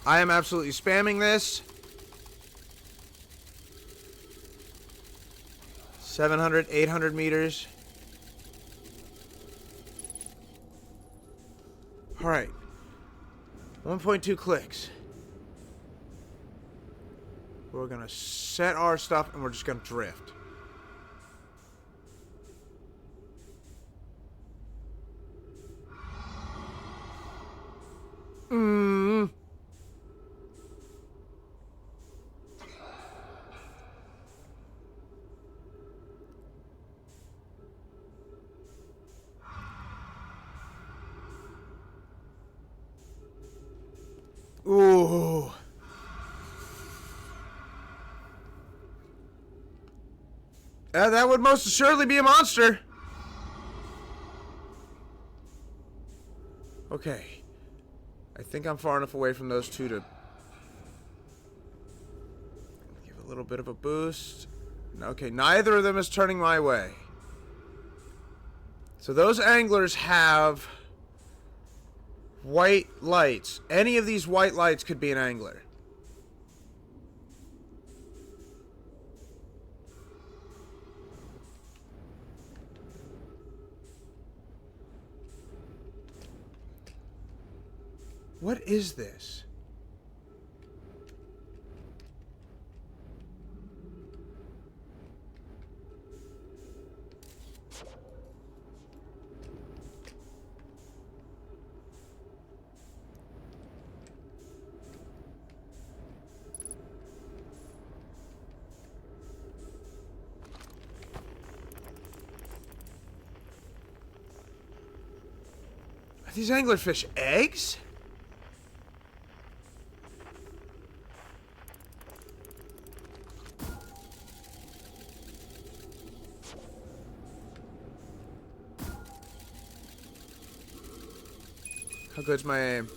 I am absolutely spamming this. 700, 800 meters. Alright. 1.2 clicks. We're gonna set our stuff and we're just gonna drift. Ooh. That would most assuredly be a monster. Okay. I think I'm far enough away from those two to give a little bit of a boost. Okay, neither of them is turning my way. So those anglers have white lights. Any of these white lights could be an angler. What is this? these anglerfish eggs? How good's my aim?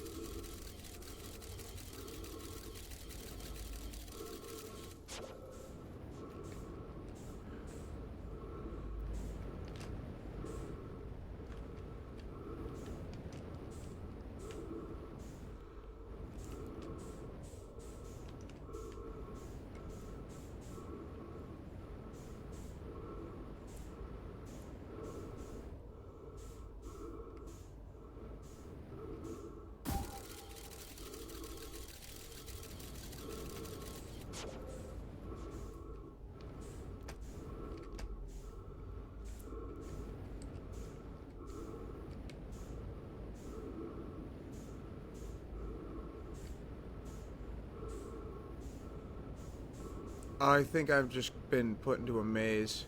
I think I've just been put into a maze.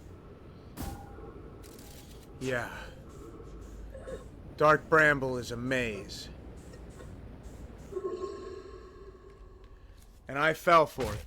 Yeah. Dark Bramble is a maze. And I fell for it.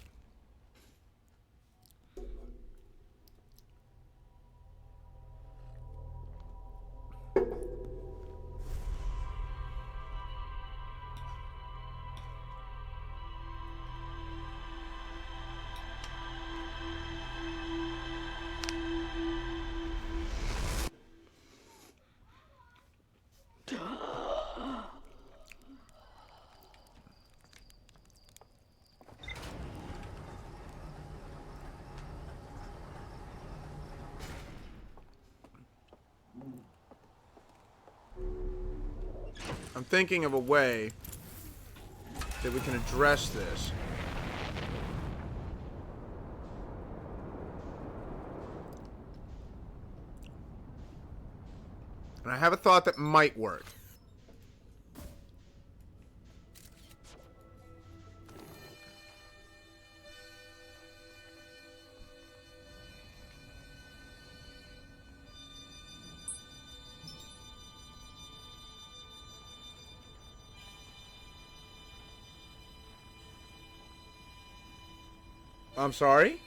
I'm thinking of a way that we can address this. And I have a thought that might work. I'm sorry?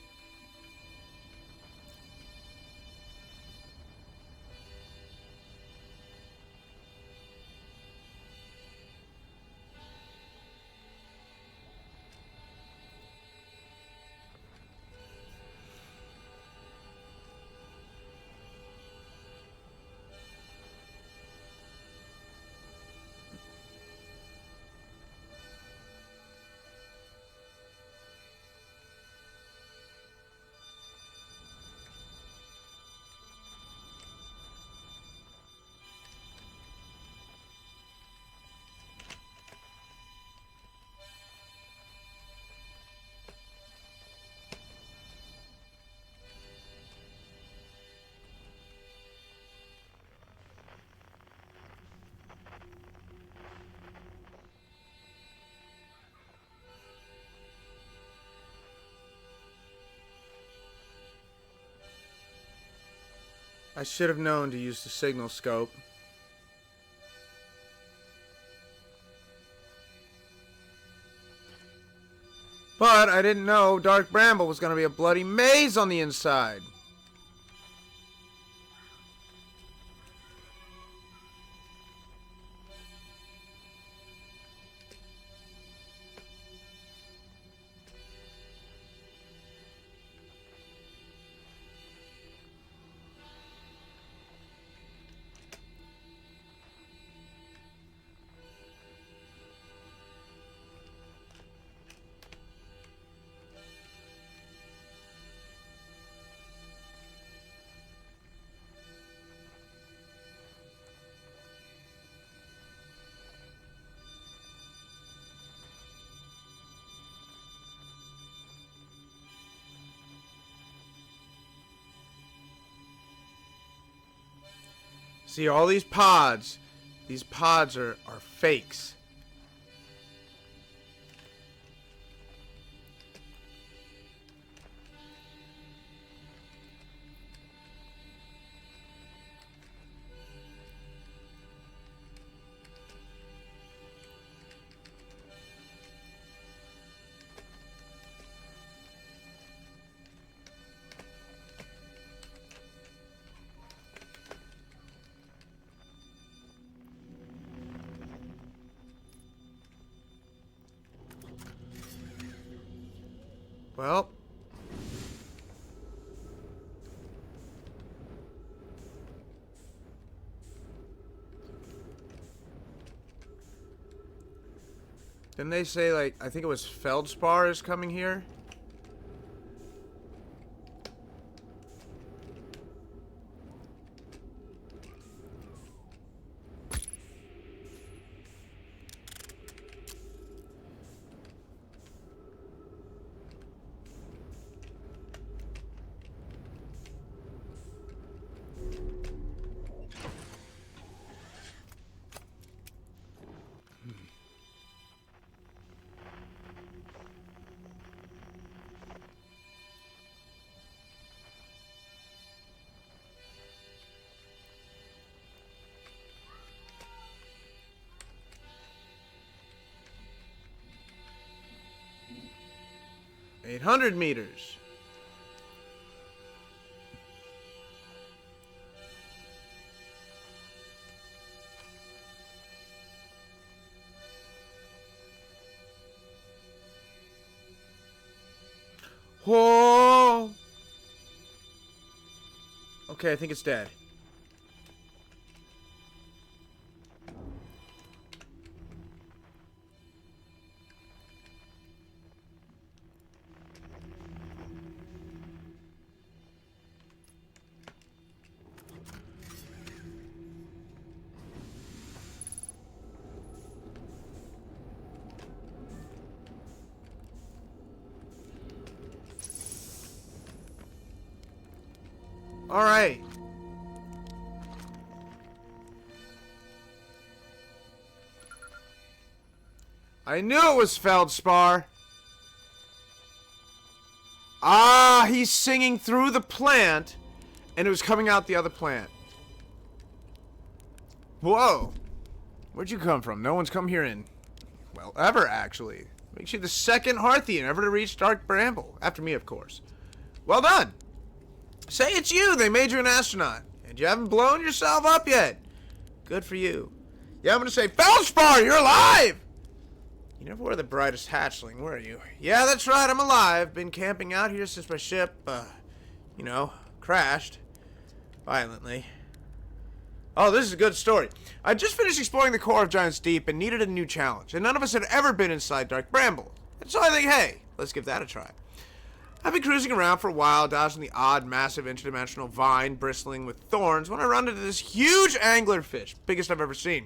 I should have known to use the signal scope. But I didn't know Dark Bramble was going to be a bloody maze on the inside. See, all these pods are fakes. Well. Didn't they say, like, I think it was Feldspar is coming here? $800 meters. Whoa! Okay, I think it's dead. Alright. I knew it was Feldspar. Ah, he's singing through the plant, and it was coming out the other plant. Whoa. Where'd you come from? No one's come here in, well, ever, actually. Makes you the second Hearthian ever to reach Dark Bramble. After me, of course. Well done. Say it's you. They made you an astronaut. And you haven't blown yourself up yet. Good for you. Yeah, I'm going to say, Feldspar, you're alive! You never were the brightest hatchling, were you? Yeah, that's right, I'm alive. Been camping out here since my ship, crashed. Violently. Oh, this is a good story. I just finished exploring the core of Giant's Deep and needed a new challenge, and none of us had ever been inside Dark Bramble. And so I think, hey, let's give that a try. I've been cruising around for a while, dodging the odd, massive, interdimensional vine bristling with thorns when I run into this huge anglerfish, biggest I've ever seen.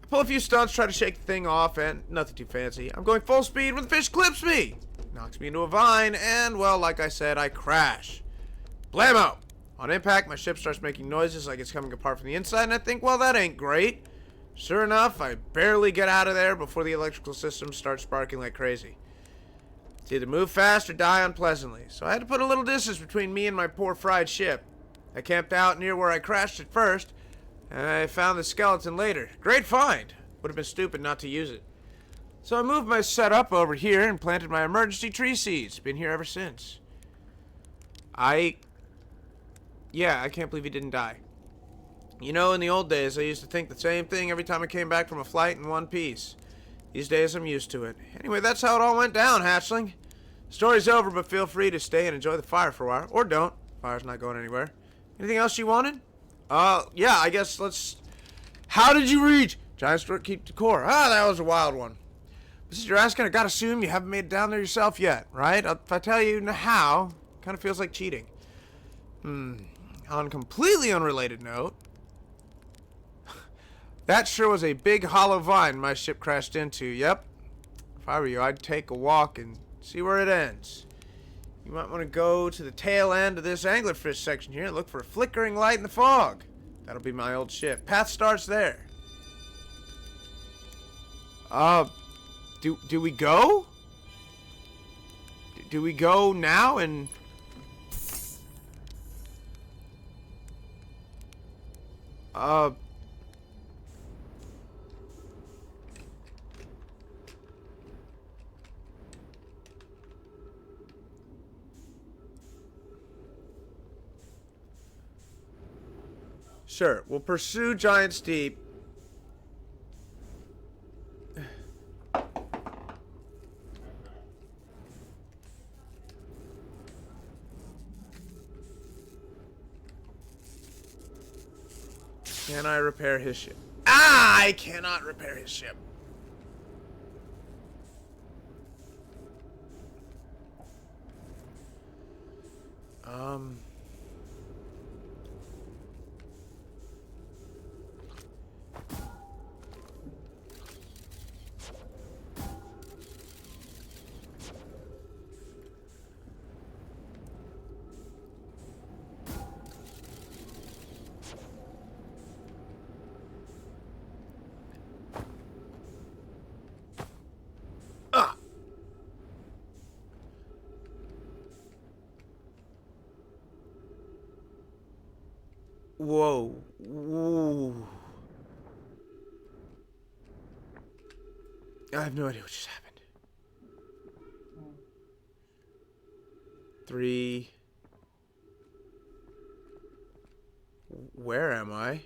I pull a few stunts, try to shake the thing off, and nothing too fancy. I'm going full speed when the fish clips me, knocks me into a vine, and, well, like I said, I crash. Blammo! On impact, my ship starts making noises like it's coming apart from the inside, and I think, well, that ain't great. Sure enough, I barely get out of there before the electrical systems start sparking like crazy. It's either move fast or die unpleasantly, so I had to put a little distance between me and my poor fried ship. I camped out near where I crashed at first, and I found the skeleton later. Great find. Would have been stupid not to use it. So I moved my setup over here and planted my emergency tree seeds. Been here ever since. Yeah, I can't believe he didn't die. You know, in the old days, I used to think the same thing every time I came back from a flight in one piece. These days, I'm used to it. Anyway, that's how it all went down, hatchling. Story's over, but feel free to stay and enjoy the fire for a while. Or don't. Fire's not going anywhere. Anything else you wanted? Yeah, I guess let's... How did you reach? Giant Stork keep the core. Ah, that was a wild one. But since you're asking, I gotta assume you haven't made it down there yourself yet, right? If I tell you how, kind of feels like cheating. On a completely unrelated note, that sure was a big hollow vine my ship crashed into. Yep. If I were you, I'd take a walk and see where it ends. You might want to go to the tail end of this anglerfish section here and look for a flickering light in the fog. That'll be my old ship. Path starts there. Do we go? Do we go now and... Sure, we'll pursue Giant's Deep. Can I repair his ship? Ah, I cannot repair his ship. Um... Ah! Whoa. Whoa. I have no idea what just happened. 3. Where am I?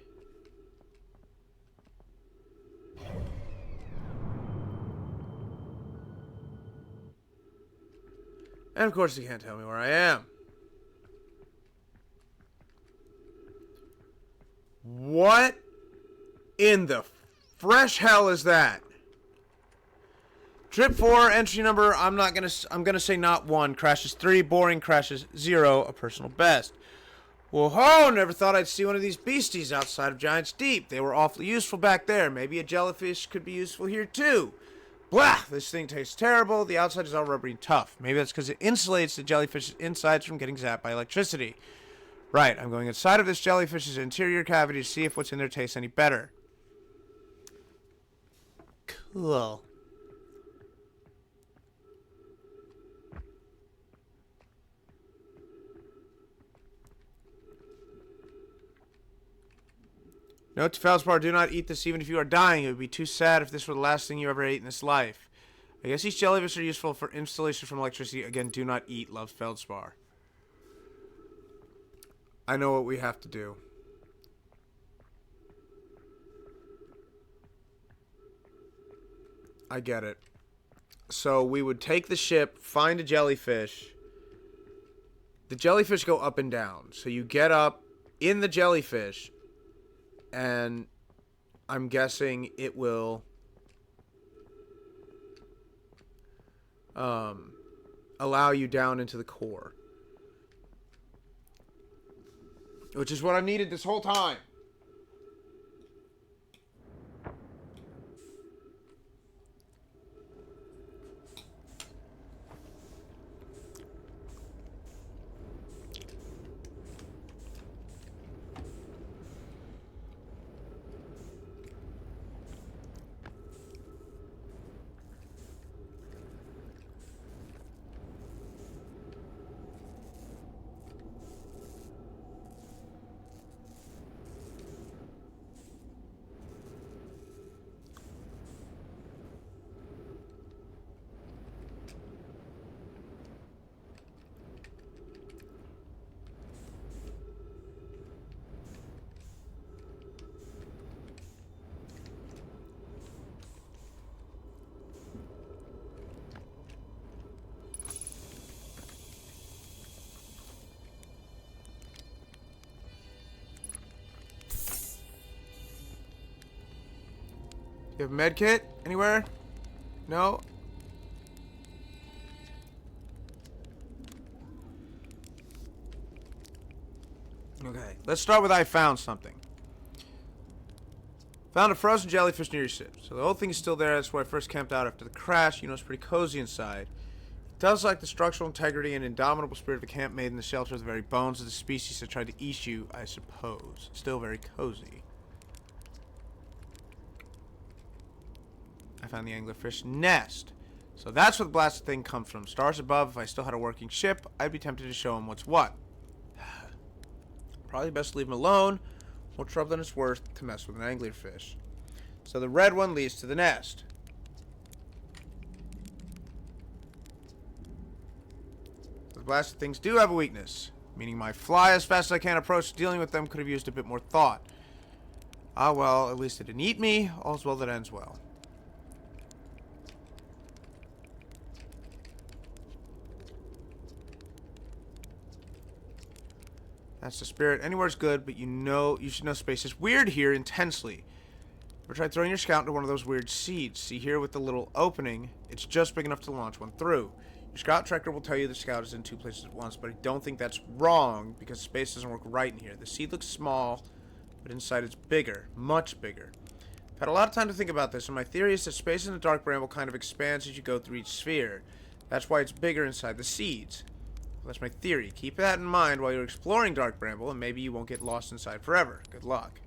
And of course he can't tell me where I am. What in the fresh hell is that? Trip 4, entry number, I'm gonna say not 1. Crashes 3, boring crashes 0, a personal best. Whoa, never thought I'd see one of these beasties outside of Giant's Deep. They were awfully useful back there. Maybe a jellyfish could be useful here too. Blah, this thing tastes terrible. The outside is all rubbery and tough. Maybe that's because it insulates the jellyfish's insides from getting zapped by electricity. Right, I'm going inside of this jellyfish's interior cavity to see if what's in there tastes any better. Cool. Note to Feldspar, do not eat this even if you are dying. It would be too sad if this were the last thing you ever ate in this life. I guess these jellyfish are useful for insulation from electricity. Again, do not eat, loves Feldspar. I know what we have to do. I get it. So we would take the ship, find a jellyfish. The jellyfish go up and down. So you get up in the jellyfish, and I'm guessing it will allow you down into the core. Which is what I needed this whole time. You have a med kit anywhere? No? Okay, let's start with I found something. Found a frozen jellyfish near your ship. So the whole thing is still there. That's where I first camped out after the crash. You know, it's pretty cozy inside. It does like the structural integrity and indomitable spirit of the camp made in the shelter of the very bones of the species that tried to eat you, I suppose. Still very cozy. I found the anglerfish nest. So that's where the blasted thing comes from. Stars above, if I still had a working ship, I'd be tempted to show him what's what. Probably best to leave him alone. More trouble than it's worth to mess with an anglerfish. So the red one leads to the nest. The blasted things do have a weakness, meaning my fly as fast as I can approach dealing with them could have used a bit more thought. Ah well, at least it didn't eat me. All's well that ends well. That's the spirit. Anywhere's good, but you should know space is weird here intensely. Ever tried throwing your scout into one of those weird seeds? See here with the little opening, it's just big enough to launch one through. Your scout tracker will tell you the scout is in 2 places at once, but I don't think that's wrong because space doesn't work right in here. The seed looks small, but inside it's bigger, much bigger. I've had a lot of time to think about this, and my theory is that space in the dark bramble kind of expands as you go through each sphere. That's why it's bigger inside the seeds. Well, that's my theory. Keep that in mind while you're exploring dark bramble, and maybe you won't get lost inside forever. Good luck.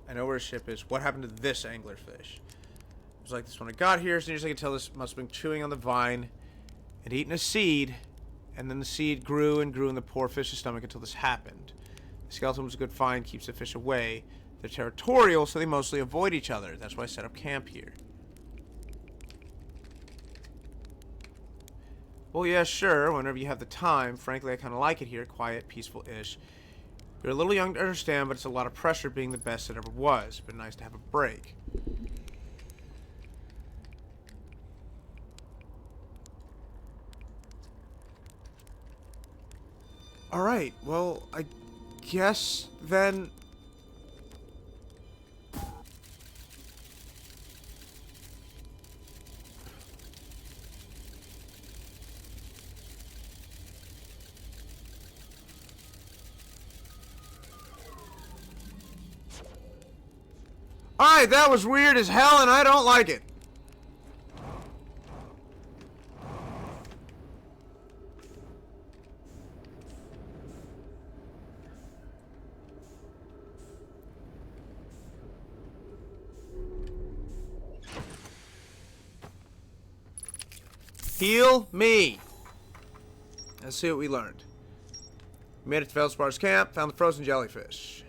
I know where a ship is. What happened to this anglerfish? It was like this when I got here. As near as I could tell, this must have been chewing on the vine and eating a seed. And then the seed grew and grew in the poor fish's stomach until this happened. The skeleton was a good find, keeps the fish away. They're territorial, so they mostly avoid each other. That's why I set up camp here. Well, yeah, sure, whenever you have the time. Frankly, I kind of like it here. Quiet, peaceful-ish. You're a little young to understand, but it's a lot of pressure being the best it ever was. But nice to have a break. Alright, well, I guess then... Alright, that was weird as hell and I don't like it. Heal me. Let's see what we learned. We made it to Feldspar's camp, found the frozen jellyfish.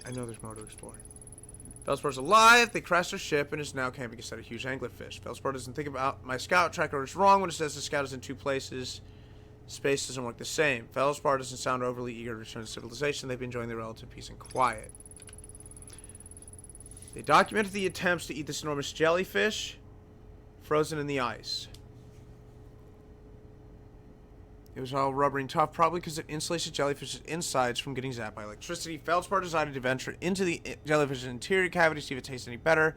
I know there's more to explore. Feldspar's alive, they crashed their ship, and is now camping beside a huge anglerfish. Feldspar doesn't think about my scout tracker is wrong when it says the scout is in 2 places. Space doesn't work the same. Feldspar doesn't sound overly eager to return to civilization. They've been enjoying their relative peace and quiet. They documented the attempts to eat this enormous jellyfish frozen in the ice. It was all rubbery and tough, probably because it insulates the jellyfish's insides from getting zapped by electricity. Feldspar decided to venture into the jellyfish's interior cavity to see if it tastes any better.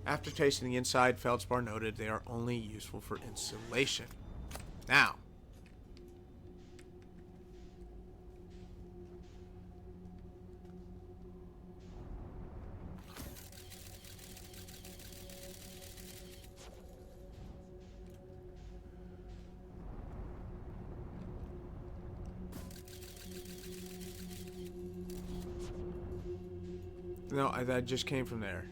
After tasting the inside, Feldspar noted they are only useful for insulation. Now, no, that just came from there.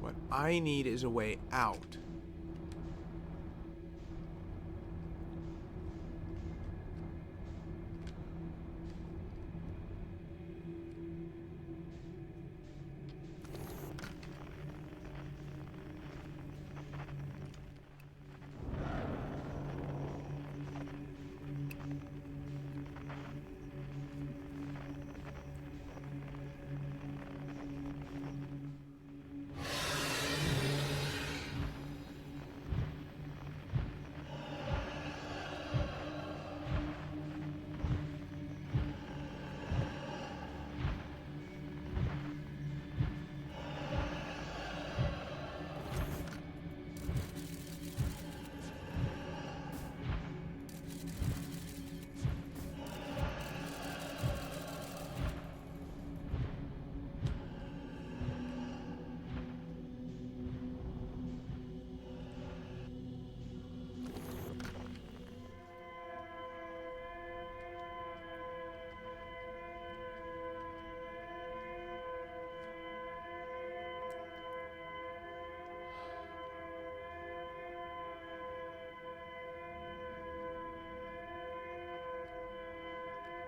What I need is a way out.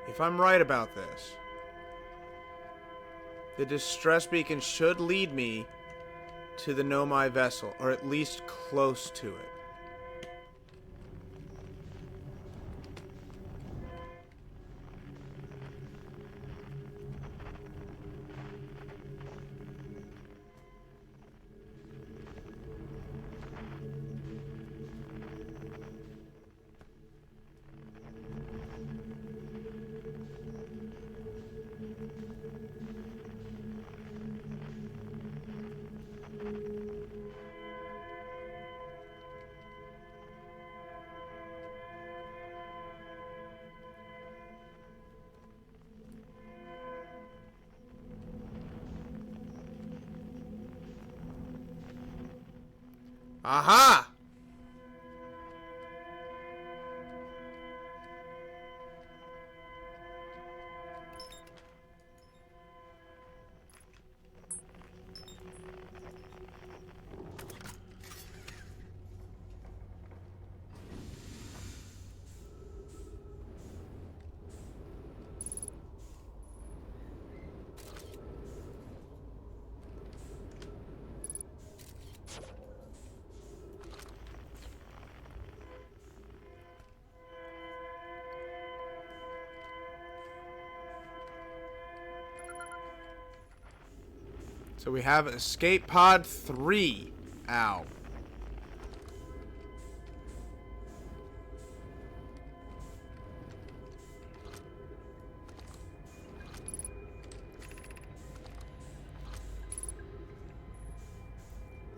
If I'm right about this, the distress beacon should lead me to the Nomai vessel, or at least close to it. Aha! So we have Escape Pod 3. Ow.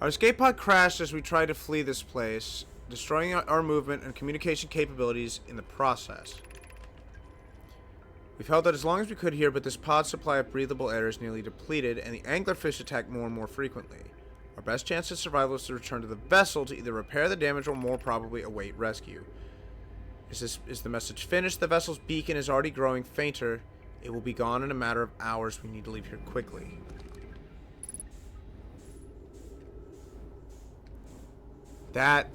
Our escape pod crashed as we tried to flee this place, destroying our movement and communication capabilities in the process. We felt that as long as we could here, but this pod's supply of breathable air is nearly depleted, and the anglerfish attack more and more frequently. Our best chance of survival is to return to the vessel to either repair the damage or more probably await rescue. Is the message finished? The vessel's beacon is already growing fainter. It will be gone in a matter of hours. We need to leave here quickly. That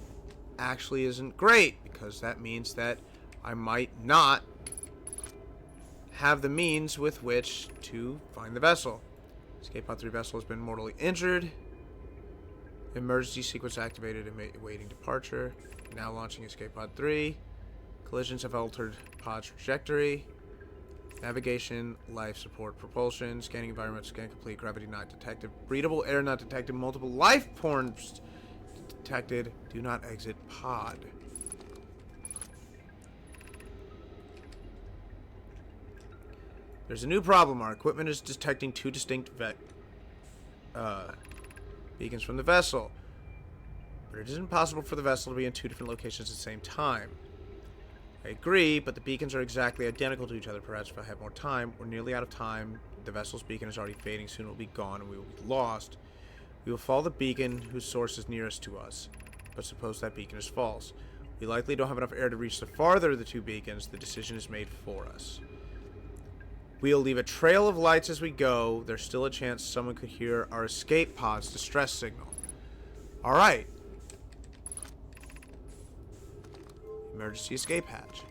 actually isn't great, because that means that I might not have the means with which to find the vessel. Escape Pod 3 vessel has been mortally injured. Emergency sequence activated and awaiting departure. Now launching Escape Pod 3. Collisions have altered pod trajectory. Navigation, life support, propulsion, scanning environment, scan complete, gravity not detected, breathable air not detected, multiple life forms detected. Do not exit pod. There's a new problem. Our equipment is detecting two distinct beacons from the vessel. But it isn't possible for the vessel to be in two different locations at the same time. I agree, but the beacons are exactly identical to each other. Perhaps if I had more time, we're nearly out of time. The vessel's beacon is already fading. Soon it will be gone and we will be lost. We will follow the beacon whose source is nearest to us. But suppose that beacon is false. We likely don't have enough air to reach the farther of the two beacons. The decision is made for us. We'll leave a trail of lights as we go. There's still a chance someone could hear our escape pod's distress signal. Alright. Emergency escape hatch.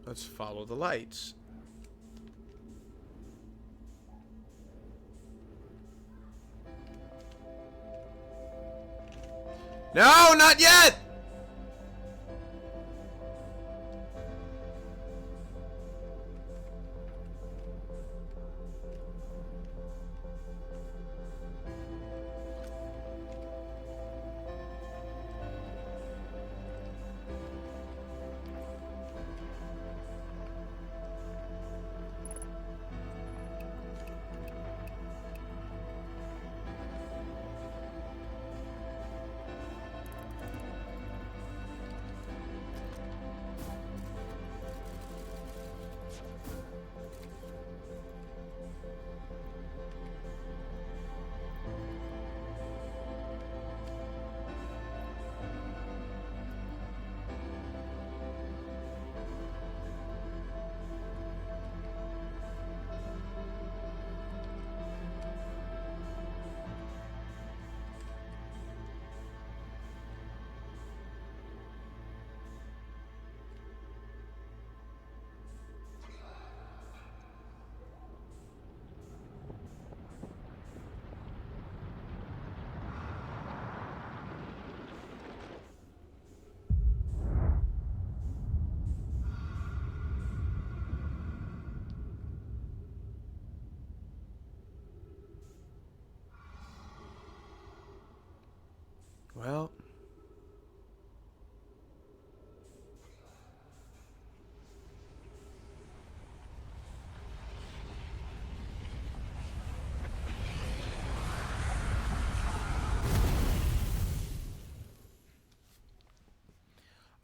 Let's follow the lights. No, not yet!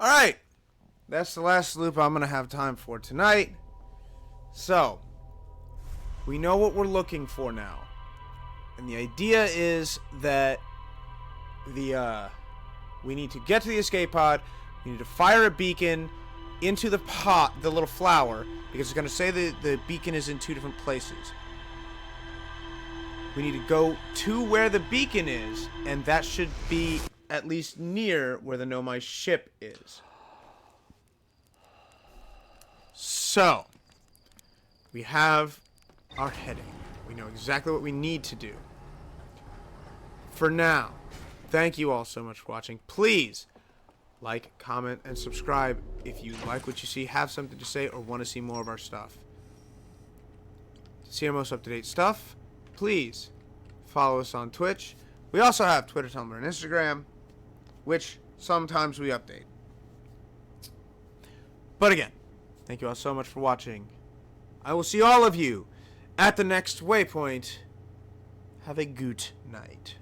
Alright. That's the last loop I'm going to have time for tonight. So, we know what we're looking for now. And the idea is that we need to get to the escape pod. We need to fire a beacon into the pot, the little flower, because it's going to say the beacon is in 2 different places. We need to go to where the beacon is, and that should be at least near where the Nomai ship is. So, we have our heading. We know exactly what we need to do. For now, thank you all so much for watching. Please like, comment, and subscribe if you like what you see, have something to say, or want to see more of our stuff. To see our most up-to-date stuff, please follow us on Twitch. We also have Twitter, Tumblr, and Instagram, which sometimes we update. But again, thank you all so much for watching. I will see all of you at the next waypoint. Have a good night.